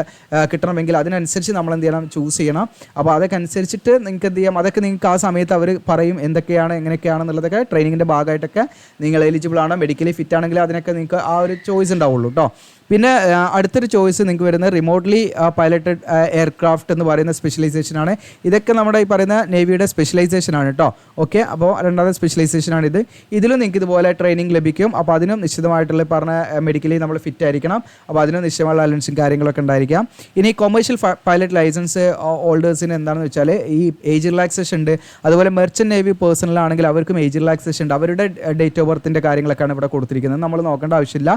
കിട്ടണമെങ്കിൽ അതിനനുസരിച്ച് നമ്മൾ എന്ത് ചെയ്യണം ചൂസ് ചെയ്യണം. അപ്പോൾ അതൊക്കെ അനുസരിച്ചിട്ട് നിങ്ങൾക്ക് എന്ത് ചെയ്യാം അതൊക്കെ നിങ്ങൾക്ക് ആ സമയത്ത് അവർ പറയും എന്തൊക്കെയാണ് എങ്ങനെയൊക്കെയാണെന്നുള്ളതൊക്കെ ട്രെയിനിങ്ങിൻ്റെ ഭാഗമായിട്ടൊക്കെ നിങ്ങൾ എലിജിബിൾ ആണോ മെഡിക്കലി ഫിറ്റ് ആണെങ്കിൽ അതിനൊക്കെ നിങ്ങൾക്ക് ആ ഒരു ചോയ്സ് ഉണ്ടാവുള്ളൂ കേട്ടോ. പിന്നെ അടുത്തൊരു ചോയ്സ് നിങ്ങൾക്ക് വരുന്നത് റിമോട്ട്ലി പൈലറ്റഡ് എയർക്രാഫ്റ്റ് എന്ന് പറയുന്ന സ്പെഷ്യലൈസേഷനാണ്. ഇതൊക്കെ നമ്മുടെ ഈ പറയുന്ന നേവിയുടെ സ്പെഷ്യലൈസേഷനാണ് കേട്ടോ. ഓക്കെ, അപ്പോൾ രണ്ടാമത്തെ സ്പെഷ്യലൈസേഷനാണിത്. ഇതിലും നിങ്ങൾക്ക് ഇതുപോലെ ട്രെയിനിങ് ലഭിക്കും. അപ്പോൾ അതിനും നിശ്ചിതമായിട്ടുള്ള പറഞ്ഞ മെഡിക്കലി നമ്മൾ ഫിറ്റ് ആയിരിക്കണം. അപ്പോൾ അതിനും നിശ്ചയമുള്ള അലവൻസും കാര്യങ്ങളൊക്കെ ഉണ്ടായിരിക്കാം. ഇനി കൊമേഴ്ഷ്യൽ പൈലറ്റ് ലൈസൻസ് ഹോൾഡേഴ്സിന് എന്താണെന്ന് വെച്ചാൽ ഈ ഏജ് റിലാക്സേഷൻ ഉണ്ട്. അതുപോലെ മെർച്ചൻ്റ് നേവി പേഴ്സണലാണെങ്കിൽ അവർക്കും ഏജ് റിലാക്സേഷൻ ഉണ്ട്. അവരുടെ ഡേറ്റ് ഓഫ് ബർത്തിൻ്റെ കാര്യങ്ങളൊക്കെയാണ് ഇവിടെ കൊടുത്തിരിക്കുന്നത്. നമ്മൾ നോക്കേണ്ട ആവശ്യമില്ല.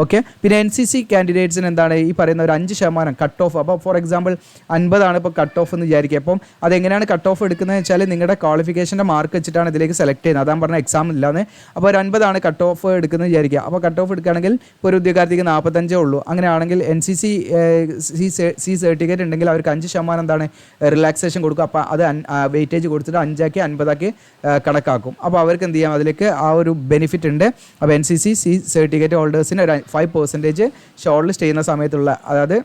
ഓക്കെ, പിന്നെ NCC കാൻഡിഡേറ്റ്സിന് എന്താണ് ഈ പറയുന്ന ഒരു 5% കട്ട് ഓഫ്. അപ്പോൾ ഫോർ എക്സാമ്പിൾ 50 ഇപ്പോൾ കട്ട് ഓഫ് എന്ന് വിചാരിക്കുക. അപ്പം അതെങ്ങനെയാണ് കട്ട് ഓഫ് എടുക്കുന്നത് വെച്ചാൽ നിങ്ങളുടെ ക്വാളിഫിക്കേഷൻ്റെ മാർക്ക് വെച്ചിട്ടാണ് ഇതിലേക്ക് സെലക്ട് ചെയ്യുന്നത്. അതാണ് പറഞ്ഞ എക്സാം ഇല്ലാന്ന്. അപ്പോൾ ഒരു 50 കട്ട് ഓഫ് എടുക്കുന്നത് വിചാരിക്കുക. അപ്പോൾ കട്ട് ഓഫ് എടുക്കുകയാണെങ്കിൽ ഇപ്പോൾ ഒരു ഉദ്യോഗാർത്ഥിക്ക് 45 ഉള്ളൂ. അങ്ങനെയാണെങ്കിൽ NCC സർട്ടിഫിക്കറ്റ് ഉണ്ടെങ്കിൽ അവർക്ക് 5% എന്താണ് റിലാക്സേഷൻ കൊടുക്കും. അപ്പോൾ അത് വെയിറ്റേജ് കൊടുത്തിട്ട് 5 50 കണക്കാക്കും. അപ്പോൾ അവർക്ക് എന്ത് ചെയ്യാം അതിലേക്ക് ആ ഒരു ബെനിഫിറ്റ് ഉണ്ട്. അപ്പോൾ NCC സർട്ടിഫിക്കറ്റ് ഹോൾഡേഴ്സിന് ഒരു 5% ഷോർട്ട് ലിസ്റ്റ് ചെയ്യുന്ന സമയത്തുള്ള അതായത്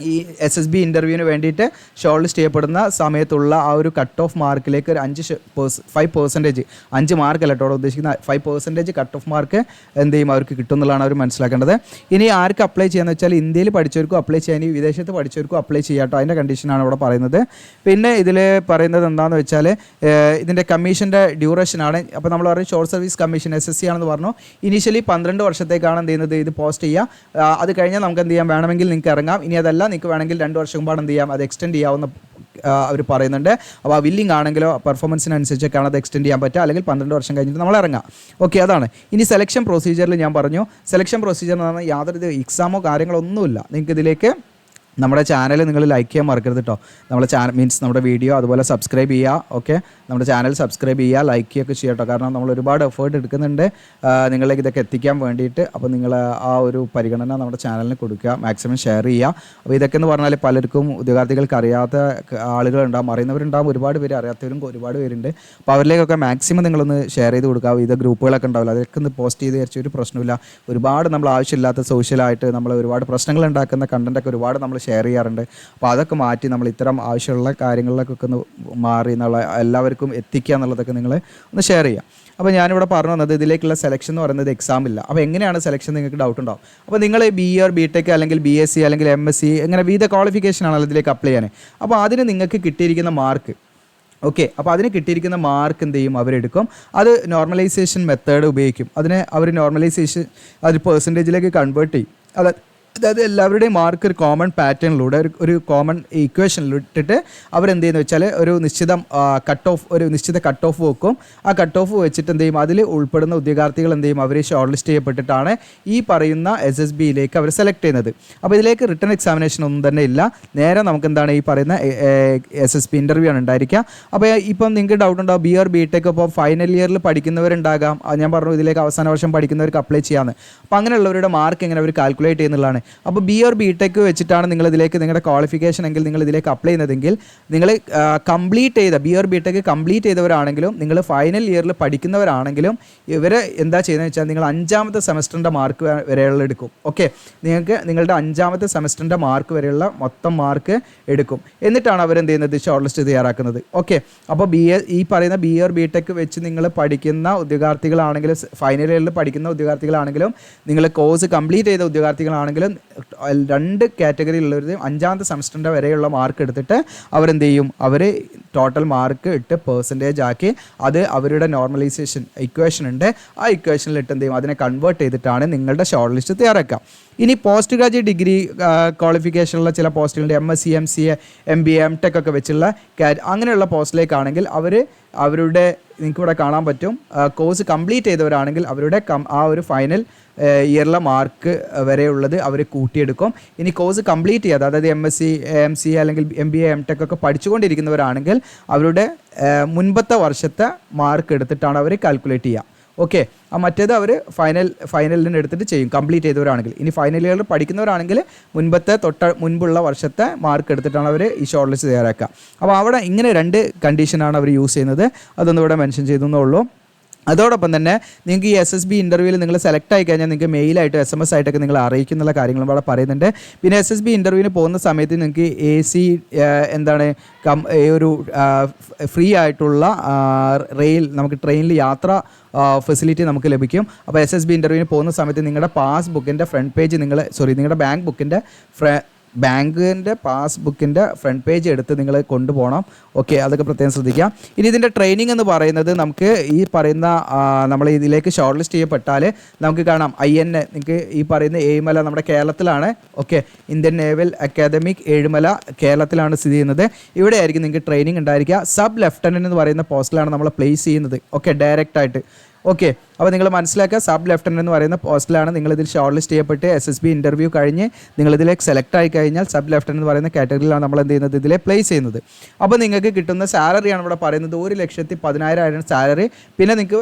ഈ SSB ഇൻ്റർവ്യൂവിന് വേണ്ടിയിട്ട് ഷോർട്ട് ലിസ്റ്റ് ചെയ്യപ്പെടുന്ന സമയത്തുള്ള ആ ഒരു കട്ട് ഓഫ് മാർക്കിലേക്ക് ഒരു 5% 5 മാർക്കല്ല കേട്ടോ ഉദ്ദേശിക്കുന്ന 5% കട്ട് ഓഫ് മാർക്ക് എന്ത് ചെയ്യും അവർക്ക് കിട്ടും എന്നുള്ളതാണ് അവർ മനസ്സിലാക്കേണ്ടത്. ഇനി ആർക്ക് അപ്ലൈ ചെയ്യാന്ന് വെച്ചാൽ ഇന്ത്യയിൽ പഠിച്ചവർക്കും അപ്ലൈ ചെയ്യാൻ, ഇനി വിദേശത്ത് പഠിച്ചവർക്കും അപ്ലൈ ചെയ്യാം കേട്ടോ. അതിൻ്റെ കണ്ടീഷനാണ് ഇവിടെ പറയുന്നത്. പിന്നെ ഇതിൽ പറയുന്നത് എന്താണെന്ന് വെച്ചാൽ ഇതിൻ്റെ കമ്മീഷൻ്റെ ഡ്യൂറേഷനാണ്. അപ്പോൾ നമ്മൾ പറയും ഷോർട്ട് സർവീസ് കമ്മീഷൻ SSC ആണെന്ന് പറഞ്ഞു. ഇനീഷ്യലി 12 വർഷത്തേക്കാണ് എന്ത് ചെയ്യുന്നത്, ഇത് പോസ്റ്റ് ചെയ്യുക. അത് കഴിഞ്ഞാൽ നമുക്ക് എന്ത് ചെയ്യാം, വേണമെങ്കിൽ നിങ്ങൾക്ക് ഇറങ്ങാം. ഇനി അതല്ല നിങ്ങൾക്ക് വേണമെങ്കിൽ 2 വർഷം മുമ്പാണ് എന്ത് ചെയ്യാം, അത് എക്സ്റ്റെൻഡ് ചെയ്യാവുന്ന അവർ പറയുന്നുണ്ട്. അപ്പോൾ ആ വില്ലിംഗ് ആണെങ്കിലോ പെർഫോമൻസിനനുസരിച്ചൊക്കെയാണ് അത് എക്സ്റ്റെൻഡ് ചെയ്യാൻ പറ്റുക. അല്ലെങ്കിൽ 12 വർഷം കഴിഞ്ഞിട്ട് നമ്മൾ ഇറങ്ങാം. ഓക്കെ, അതാണ്. ഇനി സെലക്ഷൻ പ്രൊസീജിയറിൽ ഞാൻ പറഞ്ഞു, സെലക്ഷൻ പ്രൊസീജിയർ എന്ന് പറഞ്ഞാൽ യാതൊരു എക്സാമോ കാര്യങ്ങളോ ഒന്നുമില്ല. നിങ്ങൾക്ക് ഇതിലേക്ക് നമ്മുടെ ചാനൽ നിങ്ങൾ ലൈക്ക് ചെയ്യാൻ മറക്കരുത് കേട്ടോ. നമ്മുടെ ചാനൽ മീൻസ് നമ്മുടെ വീഡിയോ അതുപോലെ സബ്സ്ക്രൈബ് ചെയ്യുക. ഓക്കെ, നമ്മുടെ ചാനൽ സബ്സ്ക്രൈബ് ചെയ്യുക, ലൈക്ക് ചെയ്യുകയൊക്കെ ചെയ്യാം കേട്ടോ. കാരണം നമ്മൾ ഒരുപാട് എഫേർട്ട് എടുക്കുന്നുണ്ട് നിങ്ങളിലേക്ക് ഇതൊക്കെ എത്തിക്കാൻ വേണ്ടിയിട്ട്. അപ്പോൾ നിങ്ങൾ ആ ഒരു പരിഗണന നമ്മുടെ ചാനലിന് കൊടുക്കുക, മാക്സിമം ഷെയർ ചെയ്യുക. അപ്പോൾ ഇതൊക്കെ എന്ന് പറഞ്ഞാൽ പലർക്കും ഉദ്യോഗാർത്ഥികൾക്ക് അറിയാത്ത ആളുകളുണ്ടാകും, അറിയുന്നവരുണ്ടാകും, ഒരുപാട് പേര് അറിയാത്തവരും ഒരുപാട് പേരുണ്ട്. അപ്പോൾ അവരിലേക്കൊക്കെ മാക്സിമം നിങ്ങളൊന്ന് ഷെയർ ചെയ്ത് കൊടുക്കുക. ഇത് ഗ്രൂപ്പുകളൊക്കെ ഉണ്ടാവില്ല, അതൊക്കെ ഒന്ന് പോസ്റ്റ് ചെയ്ത് വിചാരിച്ച ഒരു പ്രശ്നമില്ല. ഒരുപാട് നമ്മൾ ആവശ്യമില്ലാത്ത സോഷ്യലായിട്ട് നമ്മൾ ഒരുപാട് പ്രശ്നങ്ങൾ ഉണ്ടാക്കുന്ന കണ്ടൻറ്റൊക്കെ ഒരുപാട് നമ്മൾ ഷെയർ ചെയ്യാറുണ്ട്. അപ്പോൾ അതൊക്കെ മാറ്റി നമ്മൾ ഇത്തരം ആവശ്യമുള്ള കാര്യങ്ങളിലേക്കൊക്കെ ഒന്ന് മാറി എന്നുള്ള എല്ലാവർക്കും എത്തിക്കുക എന്നുള്ളതൊക്കെ നിങ്ങൾ ഒന്ന് ഷെയർ ചെയ്യുക. അപ്പോൾ ഞാനിവിടെ പറഞ്ഞു വന്നത് ഇതിലേക്കുള്ള സെലക്ഷൻ എന്ന് പറയുന്നത് എക്സാം ഇല്ല. അപ്പോൾ എങ്ങനെയാണ് സെലക്ഷൻ നിങ്ങൾക്ക് ഡൗട്ട് ഉണ്ടാവും. അപ്പോൾ നിങ്ങൾ BA BTech അല്ലെങ്കിൽ BSc അല്ലെങ്കിൽ MSc ഇങ്ങനെ വിവിധ ക്വാളിഫിക്കേഷൻ ആണല്ലോ ഇതിലേക്ക് അപ്ലൈ ചെയ്യാൻ. അപ്പോൾ അതിന് നിങ്ങൾക്ക് കിട്ടിയിരിക്കുന്ന മാർക്ക്, ഓക്കെ, അപ്പോൾ അതിന് കിട്ടിയിരിക്കുന്ന മാർക്ക് എന്ത് ചെയ്യും, അവരെടുക്കും. അത് നോർമലൈസേഷൻ മെത്തേഡ് ഉപയോഗിക്കും. അതിനെ അവർ നോർമലൈസേഷൻ അത് പെർസെൻറ്റേജിലേക്ക് കൺവേർട്ട് ചെയ്യും. അതായത് എല്ലാവരുടെയും മാർക്ക് ഒരു കോമൺ പാറ്റേണിലൂടെ ഒരു കോമൺ ഇക്വേഷനിലിട്ടിട്ട് അവരെന്ത് ചെയ്യുന്നത് വെച്ചാൽ ഒരു നിശ്ചിത കട്ട് ഓഫ് വെക്കും. ആ കട്ട് ഓഫ് വെച്ചിട്ട് എന്ത് ചെയ്യും, അതിൽ ഉൾപ്പെടുന്ന ഉദ്യോഗാർത്ഥികൾ എന്ത് ചെയ്യും, അവർ ഷോർട്ട് ലിസ്റ്റ് ചെയ്യപ്പെട്ടിട്ടാണ് ഈ പറയുന്ന SSBയിലേക്ക് അവർ സെലക്ട് ചെയ്യുന്നത്. അപ്പോൾ ഇതിലേക്ക് റിട്ടൺ എക്സാമിനേഷൻ ഒന്നും തന്നെ ഇല്ല. നേരെ നമുക്ക് എന്താണ് ഈ പറയുന്ന SSB ഇൻ്റർവ്യൂ ആണ് ഉണ്ടായിരിക്കുക. അപ്പോൾ ഇപ്പം നിങ്ങൾക്ക് ഡൗട്ട് ഉണ്ടാവും, BA BTech ഇപ്പോൾ ഫൈനൽ ഇയറിൽ പഠിക്കുന്നവരുണ്ടാകാം. ഞാൻ പറഞ്ഞു ഇതിലേക്ക് അവസാന വർഷം പഠിക്കുന്നവർക്ക് അപ്ലൈ ചെയ്യാമെന്ന്. അപ്പോൾ അങ്ങനെയുള്ളവരുടെ മാർക്ക് എങ്ങനെ അവർ കാൽക്കുലേറ്റ് ചെയ്യുന്നുള്ളതാണ്. അപ്പോൾ BA BTech വെച്ചിട്ടാണ് നിങ്ങൾ ഇതിലേക്ക് നിങ്ങളുടെ ക്വാളിഫിക്കേഷൻ എങ്കിൽ നിങ്ങൾ ഇതിലേക്ക് അപ്ലൈ ചെയ്യുന്നതെങ്കിൽ നിങ്ങൾ കംപ്ലീറ്റ് ചെയ്ത BA BTech കംപ്ലീറ്റ് ചെയ്തവരാണെങ്കിലും നിങ്ങൾ ഫൈനൽ ഇയറിൽ പഠിക്കുന്നവരാണെങ്കിലും ഇവർ എന്താ ചെയ്യുന്നത് വെച്ചാൽ നിങ്ങൾ 5ാമത്തെ സെമസ്റ്ററിൻ്റെ മാർക്ക് വരെയുള്ള എടുക്കും. ഓക്കെ, നിങ്ങൾക്ക് നിങ്ങളുടെ 5ാമത്തെ സെമസ്റ്ററിൻ്റെ മാർക്ക് വരെയുള്ള മൊത്തം മാർക്ക് എടുക്കും. എന്നിട്ടാണ് അവരെന്ത് ചെയ്യുന്നത്, ഷോർട്ട് ലിസ്റ്റ് തയ്യാറാക്കുന്നത്. ഓക്കെ, അപ്പോൾ ഈ പറയുന്ന BA BTech വെച്ച് നിങ്ങൾ പഠിക്കുന്ന ഉദ്യോഗാർത്ഥികളാണെങ്കിലും ഫൈനൽ ഇയറിൽ പഠിക്കുന്ന ഉദ്യോഗാർത്ഥികളാണെങ്കിലും നിങ്ങൾ കോഴ്സ് കംപ്ലീറ്റ് ചെയ്ത ഉദ്യോഗാർത്ഥികളാണെങ്കിലും 2 കാറ്റഗറിയിലുള്ളവർ 5ാമത്തെ സെമസ്റ്ററിൻ്റെ വരെയുള്ള മാർക്ക് എടുത്തിട്ട് അവരെന്ത് ചെയ്യും, അവർ ടോട്ടൽ മാർക്ക് ഇട്ട് പെർസെൻറ്റേജ് ആക്കി അത് അവരുടെ നോർമലൈസേഷൻ ഇക്വേഷൻ ഉണ്ട്, ആ ഇക്വേഷനിൽ ഇട്ട് എന്ത് ചെയ്യും, അതിനെ കൺവേർട്ട് ചെയ്തിട്ടാണ് നിങ്ങളുടെ ഷോർട്ട് ലിസ്റ്റ് തയ്യാറാക്കുക. ഇനി പോസ്റ്റ് ഗ്രാജുവേറ്റ് ഡിഗ്രി ക്വാളിഫിക്കേഷനുള്ള ചില പോസ്റ്റുകളുണ്ട്, MSc MCA MBA MTech ഒക്കെ വെച്ചുള്ള അങ്ങനെയുള്ള പോസ്റ്റിലേക്കാണെങ്കിൽ അവരുടെ നിങ്ങൾക്ക് ഇവിടെ കാണാൻ പറ്റും കോഴ്സ് കംപ്ലീറ്റ് ചെയ്തവരാണെങ്കിൽ അവരുടെ ആ ഒരു ഫൈനൽ ഇയറിലെ മാർക്ക് വരെയുള്ളത് അവർ കൂട്ടിയെടുക്കും. ഇനി കോഴ്സ് കംപ്ലീറ്റ് ചെയ്യാതെ അതായത് MSc MCA അല്ലെങ്കിൽ MBA MTech ഒക്കെ പഠിച്ചുകൊണ്ടിരിക്കുന്നവരാണെങ്കിൽ അവരുടെ മുൻപത്തെ വർഷത്തെ മാർക്ക് എടുത്തിട്ടാണ് അവർ കാൽക്കുലേറ്റ് ചെയ്യുക. ഓക്കെ, മറ്റേത് അവർ ഫൈനലിന് എടുത്തിട്ട് ചെയ്യും കംപ്ലീറ്റ് ചെയ്തവരാണെങ്കിൽ. ഇനി ഫൈനൽ ഇയറിൽ പഠിക്കുന്നവരാണെങ്കിൽ മുൻപുള്ള വർഷത്തെ മാർക്ക് എടുത്തിട്ടാണ് അവർ ഈ ഷോർട്ട് ലിസ്റ്റ് തയ്യാറാക്കുക. അപ്പോൾ അവിടെ ഇങ്ങനെ 2 കണ്ടീഷനാണ് അവർ യൂസ് ചെയ്യുന്നത്. അതൊന്നും ഇവിടെ മെൻഷൻ ചെയ്തെന്നേ ഉള്ളൂ. അതോടൊപ്പം തന്നെ നിങ്ങൾക്ക് ഈ SSB ഇൻ്റർവ്യൂവിൽ നിങ്ങൾ സെലക്ട് ആയി കഴിഞ്ഞാൽ നിങ്ങൾക്ക് മെയിലായിട്ട് SMS ആയിട്ടൊക്കെ നിങ്ങൾ അറിയിക്കുന്നുള്ള കാര്യങ്ങളും ഇവിടെ പറയുന്നുണ്ട്. പിന്നെ SSB ഇൻ്റർവ്യൂവിന് പോകുന്ന സമയത്ത് നിങ്ങൾക്ക് AC ഒരു ഫ്രീ ആയിട്ടുള്ള നമുക്ക് ട്രെയിനിൽ യാത്ര ഫെസിലിറ്റി നമുക്ക് ലഭിക്കും. അപ്പോൾ SSB ഇൻ്റർവ്യൂവിന് പോകുന്ന സമയത്ത് നിങ്ങളുടെ പാസ്ബുക്കിൻ്റെ ഫ്രണ്ട് പേജ് നിങ്ങളുടെ ബാങ്കിൻ്റെ പാസ്ബുക്കിൻ്റെ ഫ്രണ്ട് പേജ് എടുത്ത് നിങ്ങൾ കൊണ്ടുപോകണം. ഓക്കെ, അതൊക്കെ പ്രത്യേകം ശ്രദ്ധിക്കാം. ഇനി ഇതിൻ്റെ ട്രെയിനിങ് എന്ന് പറയുന്നത് നമുക്ക് ഈ പറയുന്ന നമ്മൾ ഇതിലേക്ക് ഷോർട്ട് ലിസ്റ്റ് ചെയ്യപ്പെട്ടാൽ നമുക്ക് കാണാം IN നിങ്ങൾക്ക് ഈ പറയുന്ന ഏഴുമല നമ്മുടെ കേരളത്തിലാണ്. Okay, Indian naval academic Ezhumala കേരളത്തിലാണ് സ്ഥിതി ചെയ്യുന്നത്. ഇവിടെ ആയിരിക്കും നിങ്ങൾക്ക് ട്രെയിനിങ് ഉണ്ടായിരിക്കുക. സബ് ലെഫ്റ്റനൻറ്റ് എന്ന് പറയുന്ന പോസ്റ്റിലാണ് നമ്മൾ പ്ലേസ് ചെയ്യുന്നത്. ഓക്കെ, ഡയറക്റ്റായിട്ട്. ഓക്കെ, അപ്പോൾ നിങ്ങൾ മനസ്സിലാക്കുക, സബ് ലെഫ്റ്റനൻറ്റ് എന്ന് പറയുന്ന പോസ്റ്റിലാണ് നിങ്ങളിതിൽ ഷോർട്ട് ലിസ്റ്റ് ചെയ്യപ്പെട്ട് SSB ഇൻ്റർവ്യൂ കഴിഞ്ഞ് നിങ്ങളിതിലേക്ക് സെലക്ട് ആയി കഴിഞ്ഞാൽ സബ് ലെഫ്റ്റനൻറ്റ് എന്ന് പറയുന്ന കാറ്റഗറിയിലാണ് നമ്മൾ എന്ത് ചെയ്യുന്നത്, ഇതിലെ പ്ലേസ് ചെയ്യുന്നത്. അപ്പോൾ നിങ്ങൾക്ക് കിട്ടുന്ന സാലറിയാണ് ഇവിടെ പറയുന്നത് 1,10,10,000 സാലറി. പിന്നെ നിങ്ങൾക്ക്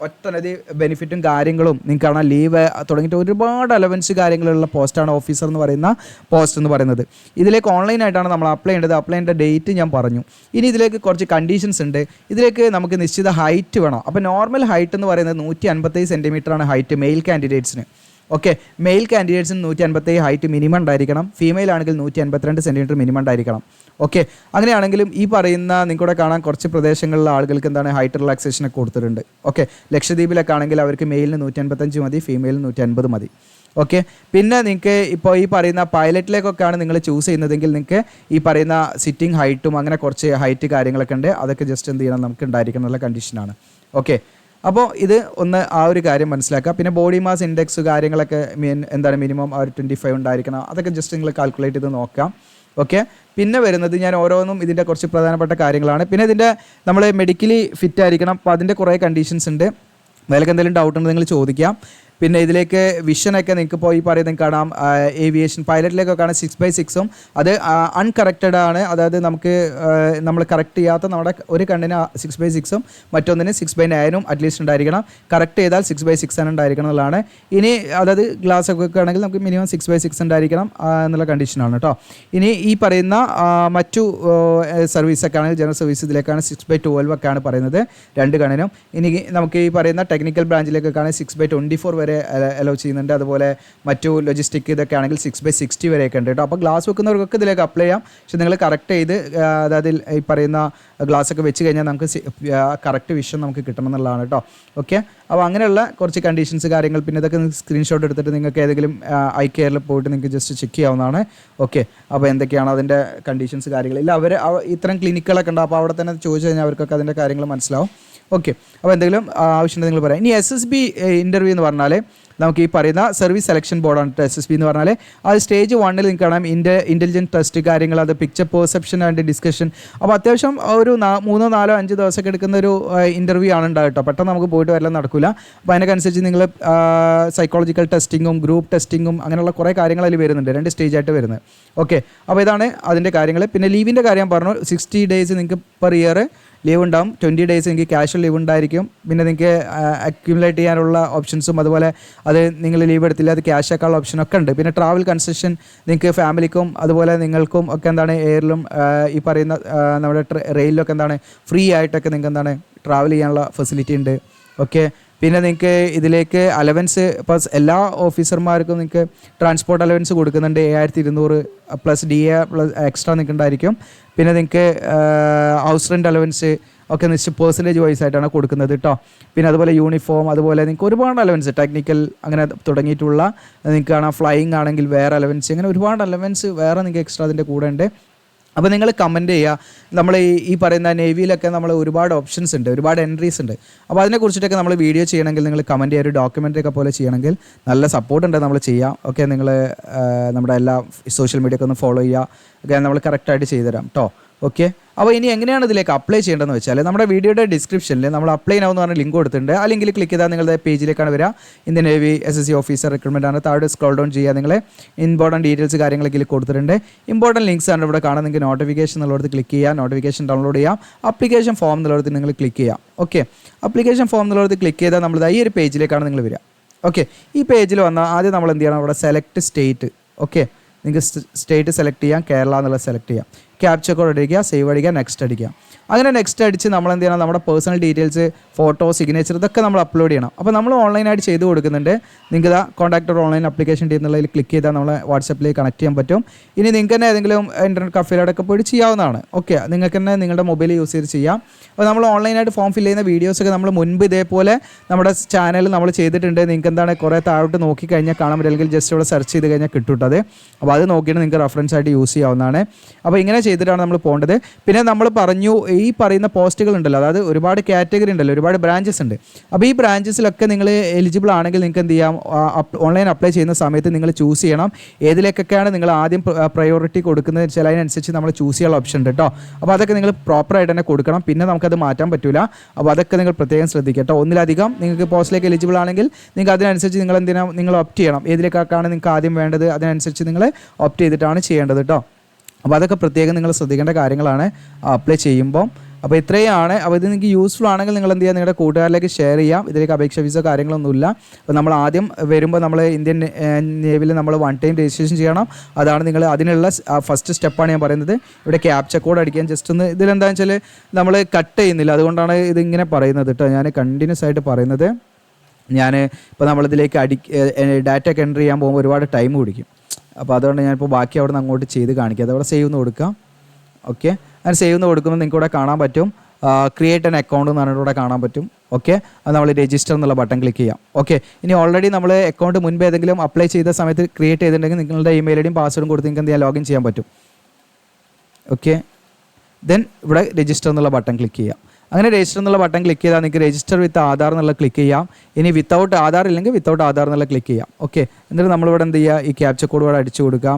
ഒട്ടനവധി ബെനിഫിറ്റും കാര്യങ്ങളും നിങ്ങൾക്ക് കാണാൻ ലീവ് തുടങ്ങിയിട്ട് ഒരുപാട് അലവൻസ് കാര്യങ്ങളുള്ള പോസ്റ്റാണ് ഓഫീസർ എന്ന് പറയുന്ന പോസ്റ്റ് എന്ന് പറയുന്നത്. ഇതിലേക്ക് ഓൺലൈനായിട്ടാണ് നമ്മൾ അപ്ലൈ ചെയ്യേണ്ടത്. അപ്ലൈ ചെയ്യേണ്ട ഡേറ്റ് ഞാൻ പറഞ്ഞു. ഇനി ഇതിലേക്ക് കുറച്ച് കണ്ടീഷൻസ് ഉണ്ട്. ഇതിലേക്ക് നമുക്ക് നിശ്ചിത ഹൈറ്റ് വേണം. അപ്പോൾ നോർമൽ ഹൈറ്റ് എന്ന് പറയുന്നത് 157 സെൻറ്റിമീറ്ററാണ് ഹൈറ്റ് മെയിൽ കാൻഡിഡേറ്റ്സിന്. ഓക്കെ, മെയിൽ കാൻഡിഡേറ്റ്സിന് 157 ഹൈറ്റ് മിനിമം ഉണ്ടായിരിക്കണം, ഫീമെയിൽ ആണെങ്കിൽ 152 സെൻറ്റിമീറ്റർ മിനിമം ഉണ്ടായിരിക്കണം. ഓക്കെ, അങ്ങനെയാണെങ്കിലും ഈ പറയുന്ന നിങ്ങൾക്കൂടെ കാണാൻ കുറച്ച് പ്രദേശങ്ങളിലെ ആളുകൾക്ക് എന്താണ് ഹൈറ്റ് റിലാക്സേഷനൊക്കെ കൊടുത്തിട്ടുണ്ട്. ഓക്കെ, ലക്ഷദ്വീപിലൊക്കെ ആണെങ്കിൽ അവർക്ക് മെയിലിന് 155 മതി, ഫീമെയിലിന് 150 മതി. ഓക്കെ, പിന്നെ നിങ്ങൾക്ക് ഇപ്പോൾ ഈ പറയുന്ന പൈലറ്റിലേക്കൊക്കെയാണ് നിങ്ങൾ ചൂസ് ചെയ്യുന്നതെങ്കിൽ നിങ്ങൾക്ക് ഈ പറയുന്ന സിറ്റിംഗ് ഹൈറ്റും അങ്ങനെ കുറച്ച് ഹൈറ്റ് കാര്യങ്ങളൊക്കെ ഉണ്ട്, അതൊക്കെ ജസ്റ്റ് എന്ത് ചെയ്യണം, നമുക്ക് ഉണ്ടായിരിക്കണം എന്നുള്ള കണ്ടീഷനാണ്. ഓക്കെ, അപ്പോൾ ഇത് ഒന്ന് ആ ഒരു കാര്യം മനസ്സിലാക്കുക. പിന്നെ ബോഡി മാസ് ഇൻഡെക്സ് കാര്യങ്ങളൊക്കെ എന്താണ് മിനിമം ആ ഒരു 25 ഉണ്ടായിരിക്കണം, അതൊക്കെ ജസ്റ്റ് നിങ്ങൾ കാൽക്കുലേറ്റ് ചെയ്ത് നോക്കാം. ഓക്കെ, പിന്നെ വരുന്നത് ഞാൻ ഓരോന്നും ഇതിൻ്റെ കുറച്ച് പ്രധാനപ്പെട്ട കാര്യങ്ങളാണ്. പിന്നെ ഇതിൻ്റെ നമ്മൾ മെഡിക്കലി ഫിറ്റ് ആയിരിക്കണം. അപ്പോൾ അതിൻ്റെ കുറേ കണ്ടീഷൻസ് ഉണ്ട്. അതിലൊക്കെ എന്തെങ്കിലും ഡൗട്ട് ഉണ്ടെങ്കിൽ നിങ്ങൾ ചോദിക്കാം. പിന്നെ ഇതിലേക്ക് വിഷനൊക്കെ നിങ്ങൾക്ക് ഇപ്പോൾ ഈ പറയുന്നത് കാണാം, ഏവിയേഷൻ പൈലറ്റിലേക്കൊക്കെ ആണ് 6/6 അത് അൺകറക്റ്റഡ് ആണ്. അതായത് നമ്മൾ കറക്റ്റ് ചെയ്യാത്ത നമ്മുടെ ഒരു കണ്ണിന് 6/6 മറ്റൊന്നിന് 6/9 അറ്റ്ലീസ്റ്റ് ഉണ്ടായിരിക്കണം. കറക്റ്റ് ചെയ്താൽ 6/6 ആണ് ഉണ്ടായിരിക്കണം എന്നുള്ളതാണ്. ഇനി അതായത് ഗ്ലാസ് ഒക്കെ ആണെങ്കിൽ നമുക്ക് മിനിമം 6/6 ഉണ്ടായിരിക്കണം എന്നുള്ള കണ്ടീഷനാണ് കേട്ടോ. ഇനി ഈ പറയുന്ന മറ്റു സർവീസൊക്കെ ആണെങ്കിൽ ജനറൽ സർവീസ് ഇതിലേക്കാണ് 6/12 ഒക്കെയാണ് പറയുന്നത് 2 കണ്ണിനും. ഇനി നമുക്ക് ഈ പറയുന്ന ടെക്നിക്കൽ ബ്രാഞ്ചിലേക്കൊക്കെ ആണ് 6/24 വരെ അലോ ചെയ്യുന്നുണ്ട്. അതുപോലെ മറ്റു ലോജിസ്റ്റിക് ഇതൊക്കെ ആണെങ്കിൽ 6/60 വരെയൊക്കെ ഉണ്ട് കേട്ടോ. അപ്പോൾ ഗ്ലാസ് വെക്കുന്നവർക്കൊക്കെ ഇതിലേക്ക് അപ്ലൈ ചെയ്യാം. പക്ഷേ നിങ്ങൾ കറക്റ്റ് ചെയ്ത് അതായത് ഈ പറയുന്ന ഗ്ലാസ് ഒക്കെ വെച്ച് കഴിഞ്ഞാൽ നമുക്ക് കറക്റ്റ് വിഷൻ നമുക്ക് കിട്ടണം എന്നുള്ളതാണ് കേട്ടോ. ഓക്കെ, അപ്പോൾ അങ്ങനെയുള്ള കുറച്ച് കണ്ടീഷൻസ് കാര്യങ്ങൾ പിന്നെ ഇതൊക്കെ സ്ക്രീൻഷോട്ട് എടുത്തിട്ട് നിങ്ങൾക്ക് ഏതെങ്കിലും ഐ കെയറിൽ പോയിട്ട് നിങ്ങൾക്ക് ജസ്റ്റ് ചെക്ക് ചെയ്യാവുന്നതാണ്. ഓക്കെ, അപ്പോൾ എന്തൊക്കെയാണ് അതിൻ്റെ കണ്ടീഷൻസ് കാര്യങ്ങൾ ഇല്ല അവർ ഇത്തരം ക്ലിനിക്കുകളൊക്കെ ഉണ്ട്. അപ്പോൾ അവിടെ തന്നെ ചോദിച്ചു കഴിഞ്ഞാൽ അവർക്കൊക്കെ അതിൻ്റെ കാര്യങ്ങൾ മനസ്സിലാവും. ഓക്കെ, അപ്പോൾ എന്തെങ്കിലും ആവശ്യമുണ്ടെങ്കിൽ നിങ്ങൾ പറയാം. ഇനി SSB ഇൻ്റർവ്യൂ എന്ന് പറഞ്ഞാൽ നമുക്ക് ഈ പറയുന്ന സർവീസ് സെലക്ഷൻ ബോർഡാണ് SSB എന്ന് പറഞ്ഞാൽ. അത് സ്റ്റേജ് 1 നിങ്ങൾക്ക് കാണാം ഇൻ്റലിജൻറ്റ് ടെസ്റ്റ് കാര്യങ്ങൾ, അത് പിക്ചർ പെർസെപ്ഷൻ ആൻഡ് ഡിസ്കഷൻ. അപ്പോൾ അത്യാവശ്യം ഒരു 3, 4, 5 ദിവസമൊക്കെ എടുക്കുന്ന ഒരു ഇൻ്റർവ്യൂ ആണ് ഉണ്ടാകും കേട്ടോ. പെട്ടെന്ന് നമുക്ക് പോയിട്ട് വരാൻ നടക്കില്ല. അപ്പോൾ അതിനനുസരിച്ച് നിങ്ങൾ സൈക്കോളജിക്കൽ ടെസ്റ്റിങ്ങും ഗ്രൂപ്പ് ടെസ്റ്റിങ്ങും അങ്ങനെയുള്ള കുറേ കാര്യങ്ങൾ അതിൽ വരുന്നുണ്ട്, 2 സ്റ്റേജായിട്ട് വരുന്നത്. ഓക്കെ, അപ്പോൾ ഇതാണ് അതിൻ്റെ കാര്യങ്ങൾ. പിന്നെ ലീവിൻ്റെ കാര്യം പറഞ്ഞു, 60 ഡേയ്സ് നിങ്ങൾക്ക് പെർ ഇയർ ലീവ് ഉണ്ടാവും. 20 ഡേയ്സ് നിങ്ങൾക്ക് ക്യാഷ്വൽ ലീവ് ഉണ്ടായിരിക്കും. പിന്നെ നിങ്ങൾക്ക് അക്യുമുലേറ്റ് ചെയ്യാനുള്ള ഓപ്ഷൻസും അതുപോലെ അത് നിങ്ങൾ ലീവ് എടുത്തില്ല അത് ക്യാഷ് ആക്കാനുള്ള ഓപ്ഷനൊക്കെ ഉണ്ട്. പിന്നെ ട്രാവൽ കൺസെഷൻ നിങ്ങൾക്ക് ഫാമിലിക്കും അതുപോലെ നിങ്ങൾക്കും ഒക്കെ എന്താണ് എയറിലും ഈ പറയുന്ന നമ്മുടെ റെയിലിലൊക്കെ എന്താണ് ഫ്രീ ആയിട്ടൊക്കെ നിങ്ങൾക്ക് എന്താണ് ട്രാവൽ ചെയ്യാനുള്ള ഫെസിലിറ്റി ഉണ്ട്. ഓക്കെ, പിന്നെ നിങ്ങൾക്ക് ഇതിലേക്ക് അലവൻസ് ഇപ്പോൾ എല്ലാ ഓഫീസർമാർക്കും നിങ്ങൾക്ക് ട്രാൻസ്പോർട്ട് അലവൻസ് കൊടുക്കുന്നുണ്ട് 7200 പ്ലസ് DA പ്ലസ് എക്സ്ട്രാ നിങ്ങൾക്ക് ഉണ്ടായിരിക്കും. പിന്നെ നിങ്ങൾക്ക് ഹൗസ് റെൻ്റ് അലവൻസ് ഒക്കെ നിശ്ചിത പെർസെൻറ്റേജ് വൈസ് ആയിട്ടാണ് കൊടുക്കുന്നത് കേട്ടോ. പിന്നെ അതുപോലെ യൂണിഫോം അതുപോലെ നിങ്ങൾക്ക് ഒരുപാട് അലവൻസ് ടെക്നിക്കൽ അങ്ങനെ തുടങ്ങിയിട്ടുള്ള നിങ്ങൾക്ക് കാണാം. ഫ്ലൈയിങ് ആണെങ്കിൽ വേറെ അലവൻസ്, അങ്ങനെ ഒരുപാട് അലവൻസ് വേറെ നിങ്ങൾക്ക് എക്സ്ട്രാ അതിൻ്റെ കൂടെ ഉണ്ട്. അപ്പോൾ നിങ്ങൾ കമൻറ്റ് ചെയ്യുക. നമ്മൾ ഈ പറയുന്ന നേവിയിലൊക്കെ നമ്മൾ ഒരുപാട് ഓപ്ഷൻസ് ഉണ്ട്, ഒരുപാട് എൻട്രീസ് ഉണ്ട്. അപ്പോൾ അതിനെക്കുറിച്ചിട്ടൊക്കെ നമ്മൾ വീഡിയോ ചെയ്യണമെങ്കിൽ നിങ്ങൾ കമൻറ്റ് ചെയ്യുക. ഒരു ഡോക്യുമെൻ്ററി ഒക്കെ പോലെ ചെയ്യണമെങ്കിൽ നല്ല സപ്പോർട്ട് ഉണ്ട്, നമ്മൾ ചെയ്യാം. ഓക്കെ, നിങ്ങൾ നമ്മുടെ എല്ലാ സോഷ്യൽ മീഡിയ ഒക്കെ ഒന്ന് ഫോളോ ചെയ്യുക. ഓക്കെ, നമ്മൾ കറക്റ്റായിട്ട് ചെയ്തുതരാം കേട്ടോ. ഓക്കെ, അപ്പോൾ ഇനി എങ്ങനെയാണ് ഇതിലേക്ക് അപ്ലൈ ചെയ്യേണ്ടതെന്ന് വെച്ചാൽ നമ്മുടെ വീഡിയോയുടെ ഡിസ്ക്രിപ്ഷനിൽ നമ്മൾ അപ്ലൈ നൗ എന്ന് പറഞ്ഞ ലിങ്ക് കൊടുത്തിട്ടുണ്ട്. ആ ലിങ്കിൽ ക്ലിക്ക് ചെയ്താൽ നിങ്ങളുടെ പേജിലേക്കാണ് വരിക. Indian navy SSC officer recruitment ആണ്. താഴെ സ്ക്രോൾ ഡൗൺ ചെയ്യുക. നിങ്ങൾ ഇമ്പോർട്ടൻറ്റ് ഡീറ്റെയിൽസ് കാര്യങ്ങളൊക്കെ കൊടുത്തിട്ടുണ്ട്. ഇമ്പോർട്ടൻറ്റ് ലിങ്ക്സ് ആണ് ഇവിടെ കാണാൻ. നിങ്ങൾക്ക് നോട്ടിഫിക്കേഷൻ എന്നുള്ളത് ക്ലിക്ക് ചെയ്യാം, നോട്ടിഫിക്കേഷൻ ഡൗൺലോഡ് ചെയ്യാം. അപ്ലിക്കേഷൻ ഫോം എന്നുള്ളത് നിങ്ങൾ ക്ലിക്ക് ചെയ്യാം. ഓക്കെ, അപ്ലിക്കേഷൻ ഫോം എന്നുള്ളത് ക്ലിക്ക് ചെയ്താൽ നമ്മൾ ഈ ഒരു പേജിലേക്കാണ് നിങ്ങൾ വരിക. ഓക്കെ, ഈ പേജിൽ വന്നാൽ ആദ്യം നമ്മൾ എന്ത് ചെയ്യണം, അവിടെ സെലക്ട് സ്റ്റേറ്റ്. ഓക്കെ, നിങ്ങൾക്ക് സ്റ്റേറ്റ് സെലക്ട് ചെയ്യാം, കേരള എന്നുള്ളത് സെലക്ട് ചെയ്യാം. ക്യാപ്ചർ കോഡ് അടിക്കുക, സേവ് അടിക്കുക, നെക്സ്റ്റ് അടിക്കുക. അങ്ങനെ നെക്സ്റ്റ് അടിച്ച് നമ്മൾ എന്ത് ചെയ്യണം, നമ്മുടെ പേഴ്സണൽ ഡീറ്റെയിൽസ്, ഫോട്ടോ, സിഗ്നേച്ചർ ഇതൊക്കെ നമ്മൾ അപ്ലോഡ് ചെയ്യണം. അപ്പോൾ നമ്മൾ ഓൺലൈനായിട്ട് ചെയ്ത് കൊടുക്കുന്നുണ്ട്. നിങ്ങൾക്ക് ഇതാ കോൺടാക്ട് ഓൺലൈൻ അപ്ലിക്കേഷൻ ചെയ്യുന്നതിൽ ക്ലിക്ക് ചെയ്താൽ നമ്മളെ വാട്സപ്പിലേക്ക് കണക്ട് ചെയ്യാൻ പറ്റും. ഇനി നിങ്ങൾക്ക് തന്നെ ഏതെങ്കിലും ഇൻ്റർനെറ്റ് കഫേയിലൊക്കെ പോയിട്ട് ചെയ്യാവുന്നതാണ്. ഓക്കെ, നിങ്ങൾക്ക് തന്നെ നിങ്ങളുടെ മൊബൈൽ യൂസ് ചെയ്ത് ചെയ്യാം. അപ്പോൾ നമ്മൾ ഓൺലൈനായിട്ട് ഫോം ഫില്ല് ചെയ്യുന്ന വീഡിയോസൊക്കെ നമ്മൾ മുൻപ് ഇതേപോലെ നമ്മുടെ ചാനലിൽ നമ്മൾ ചെയ്തിട്ടുണ്ട്. നിങ്ങൾക്ക് എന്താണ് കുറേ താഴോട്ട് നോക്കിക്കഴിഞ്ഞാൽ കാണാൻ പറ്റും, അല്ലെങ്കിൽ ജസ്റ്റ് ഇവിടെ സെർച്ച് ചെയ്ത് കഴിഞ്ഞാൽ കിട്ടും. അപ്പോൾ അത് നോക്കിയിട്ട് നിങ്ങൾക്ക് റെഫറൻസ് ആയിട്ട് യൂസ് ചെയ്യാവുന്നതാണ്. അപ്പോൾ ഇങ്ങനെ ചെയ്തിട്ടാണ് നമ്മൾ പോകേണ്ടത്. പിന്നെ നമ്മൾ പറഞ്ഞു ഈ പറയുന്ന പോസ്റ്റുകൾ ഉണ്ടല്ലോ, അതായത് ഒരുപാട് കാറ്റഗറി ഉണ്ടല്ലോ, ഒരുപാട് ബ്രാഞ്ചസ് ഉണ്ട്. അപ്പോൾ ഈ ബ്രാഞ്ചസിലൊക്കെ നിങ്ങൾ എലിജിബിൾ ആണെങ്കിൽ നിങ്ങൾക്ക് എന്ത് ചെയ്യാം, ഓൺലൈൻ അപ്ലൈ ചെയ്യുന്ന സമയത്ത് നിങ്ങൾ ചൂസ് ചെയ്യണം ഏതിലേക്കൊക്കെയാണ് നിങ്ങൾ ആദ്യം പ്രയോറിറ്റി കൊടുക്കുന്നത് വെച്ചാൽ അതിനനുസരിച്ച് നമ്മൾ ചൂസ് ചെയ്യാനുള്ള ഓപ്ഷൻ ഉണ്ട് കേട്ടോ. അപ്പോൾ അതൊക്കെ നിങ്ങൾ പ്രോപ്പറായിട്ട് തന്നെ കൊടുക്കണം. പിന്നെ നമുക്കത് മാറ്റാൻ പറ്റില്ല. അപ്പോൾ അതൊക്കെ നിങ്ങൾ പ്രത്യേകം ശ്രദ്ധിക്കുക കേട്ടോ. ഒന്നിലധികം നിങ്ങൾക്ക് പോസ്റ്റിലേക്ക് എലിജിബിൾ ആണെങ്കിൽ നിങ്ങൾക്ക് അതിനനുസരിച്ച് നിങ്ങൾ ഓപ്റ്റ് ചെയ്യണം. ഏതിലേക്കാണ് നിങ്ങൾക്ക് ആദ്യം വേണ്ടത് അതിനനുസരിച്ച് നിങ്ങൾ ഓപ്റ്റ് ചെയ്തിട്ടാണ് ചെയ്യേണ്ടത് കേട്ടോ. അപ്പോൾ അതൊക്കെ പ്രത്യേകം നിങ്ങൾ ശ്രദ്ധിക്കേണ്ട കാര്യങ്ങളാണ് അപ്ലൈ ചെയ്യുമ്പോൾ. അപ്പോൾ ഇത്രയാണ്. അപ്പോൾ ഇത് നിങ്ങൾക്ക് യൂസ്ഫുൾ ആണെങ്കിൽ നിങ്ങൾ എന്ത് ചെയ്യുക, നിങ്ങളുടെ കൂട്ടുകാരിലേക്ക് ഷെയർ ചെയ്യാം. ഇതിലേക്ക് അപേക്ഷ ഫീസോ കാര്യങ്ങളൊന്നുമില്ല. അപ്പോൾ നമ്മൾ ആദ്യം വരുമ്പോൾ നമ്മൾ ഇന്ത്യൻ നേവിയിൽ നമ്മൾ 1 ടൈം രജിസ്ട്രേഷൻ ചെയ്യണം. അതാണ് നിങ്ങൾ അതിനുള്ള ഫസ്റ്റ് സ്റ്റെപ്പാണ് ഞാൻ പറയുന്നത്. ഇവിടെ ക്യാപ്ചർ കോഡ് അടിക്കാൻ ജസ്റ്റ് ഒന്ന് ഇതിലെന്താണെന്ന് വെച്ചാൽ നമ്മൾ കട്ട് ചെയ്യുന്നില്ല, അതുകൊണ്ടാണ് ഇതിങ്ങനെ പറയുന്നത് കേട്ടോ. ഞാൻ കണ്ടിന്യൂസ് ആയിട്ട് പറയുന്നത്. ഇപ്പോൾ നമ്മളിതിലേക്ക് ഡാറ്റ ഒക്കെ എൻ്റർ ചെയ്യാൻ പോകുമ്പോൾ ഒരുപാട് ടൈം പിടിക്കും. അപ്പോൾ അതുകൊണ്ട് ഞാനിപ്പോൾ ബാക്കി അവിടെ നിന്ന് അങ്ങോട്ട് ചെയ്ത് കാണിക്കാം. അതവിടെ സേവ് എന്ന് കൊടുക്കാം. ഓക്കെ, അങ്ങനെ സേവ് എന്ന് കൊടുക്കുമ്പോൾ നിങ്ങൾക്ക് ഇവിടെ കാണാൻ പറ്റും ക്രിയേറ്റ് ആൻ അക്കൗണ്ട് എന്ന് പറഞ്ഞിട്ട് ഇവിടെ കാണാൻ പറ്റും. ഓക്കെ, അത് നമ്മൾ രജിസ്റ്റർ എന്നുള്ള ബട്ടൺ ക്ലിക്ക് ചെയ്യാം. ഓക്കെ, ഇനി ഓൾറെഡി നമ്മൾ അക്കൗണ്ട് മുൻപ് ഏതെങ്കിലും അപ്ലൈ ചെയ്ത സമയത്ത് ക്രിയേറ്റ് ചെയ്തിട്ടുണ്ടെങ്കിൽ നിങ്ങളുടെ ഇമെയിൽ ഐഡിയും പാസ്വേഡും കൊടുത്ത് നിങ്ങൾക്ക് എന്ത് ചെയ്യാം, ലോഗിൻ ചെയ്യാൻ പറ്റും. ഓക്കെ, ദെൻ ഇവിടെ രജിസ്റ്റർ എന്നുള്ള ബട്ടൺ ക്ലിക്ക് ചെയ്യാം. അങ്ങനെ രജിസ്റ്റർ എന്നുള്ള ബട്ടൺ ക്ലിക്ക് ചെയ്താൽ നിങ്ങൾക്ക് രജിസ്റ്റർ വിത്ത് ആധാർ എന്നുള്ള ക്ലിക്ക് ചെയ്യാം. ഇനി വിത്തൗട്ട് ആധാർ ഇല്ലെങ്കിൽ വിത്തൗട്ട് ആധാർ എന്നുള്ള ക്ലിക്ക് ചെയ്യാം. ഓക്കെ, എന്നിട്ട് നമ്മളിവിടെ എന്ത് ചെയ്യുക, ഈ ക്യാപ്ചർ കോഡ് ഇവിടെ അടിച്ചു കൊടുക്കാം.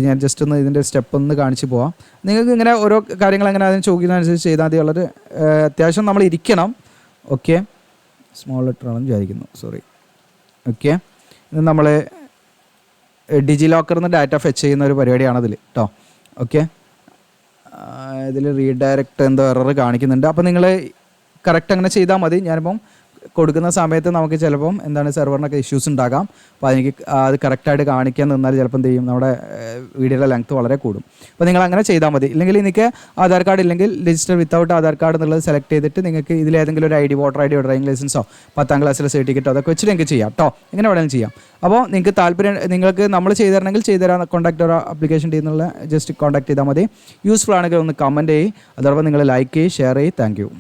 ഞാൻ ജസ്റ്റ് ഒന്ന് ഇതിൻ്റെ സ്റ്റെപ്പ് ഒന്ന് കാണിച്ച് പോവാം. നിങ്ങൾക്ക് ഇങ്ങനെ ഓരോ കാര്യങ്ങൾ അങ്ങനെ അതിന് ചോദിക്കുന്നതനുസരിച്ച് ചെയ്താൽ മതി. വളരെ അത്യാവശ്യം നമ്മൾ ഇരിക്കണം. ഓക്കെ, സ്മോൾ ലെറ്റർ ആണെന്ന് വിചാരിക്കുന്നു, സോറി. ഓക്കെ, ഇത് നമ്മൾ ഡിജി ലോക്കറിൽ നിന്ന് ഡാറ്റ ഫെച്ച് ചെയ്യുന്ന ഒരു പരിപാടിയാണ് ഇതിൽ കേട്ടോ. ഓക്കെ, ഇതിൽ റീഡയറക്റ്റ് എന്തോ എറർ കാണിക്കുന്നുണ്ട്. അപ്പോൾ നിങ്ങൾ കറക്റ്റ് അങ്ങനെ ചെയ്താൽ മതി. ഞാനിപ്പം കൊടുക്കുന്ന സമയത്ത് നമുക്ക് ചിലപ്പം എന്താണ് സെർവറിനൊക്കെ ഇഷ്യൂസ് ഉണ്ടാകാം. അപ്പോൾ അത് കറക്റ്റായിട്ട് കാണിക്കാൻ നിന്നാൽ ചിലപ്പം എന്ത് ചെയ്യും, നമ്മുടെ വീഡിയോയുടെ ലെങ്ത്ത് വളരെ കൂടും. അപ്പോൾ നിങ്ങൾ അങ്ങനെ ചെയ്താൽ മതി. ഇല്ലെങ്കിൽ നിങ്ങൾക്ക് ആധാർ കാർഡ് ഇല്ലെങ്കിൽ രജിസ്റ്റർ വിത്തൗട്ട് ആധാർ കാർഡ് എന്നുള്ളത് സെലക്ട് ചെയ്തിട്ട് നിങ്ങൾക്ക് ഇതിലേതെങ്കിലും ഒരു ID, വോട്ടർ ID, ഡ്രൈവിംഗ് ലൈസൻസോ 10ാം ക്ലാസ്സിലെ സർട്ടിഫിക്കറ്റോ അതൊക്കെ വെച്ചിട്ട് നിങ്ങൾക്ക് ചെയ്യാം കേട്ടോ. ഇങ്ങനെ വേണമെങ്കിലും ചെയ്യാം. അപ്പോൾ നിങ്ങൾക്ക് താല്പര്യം, നിങ്ങൾക്ക് നമ്മൾ ചെയ്തു തരണമെങ്കിൽ ചെയ്തു തരാൻ കോൺടാക്ട് ഒരു ആപ്ലിക്കേഷൻ ചെയ്യുന്നുള്ള ജസ്റ്റ് കോൺടാക്ട് ചെയ്താൽ മതി. യൂസ്ഫുൾ ആണെങ്കിൽ ഒന്ന് കമൻറ്റ് ചെയ്യും. അതോടൊപ്പം നിങ്ങൾ ലൈക്ക് ചെയ്യും, ഷെയർ ചെയ്യും. Thank you.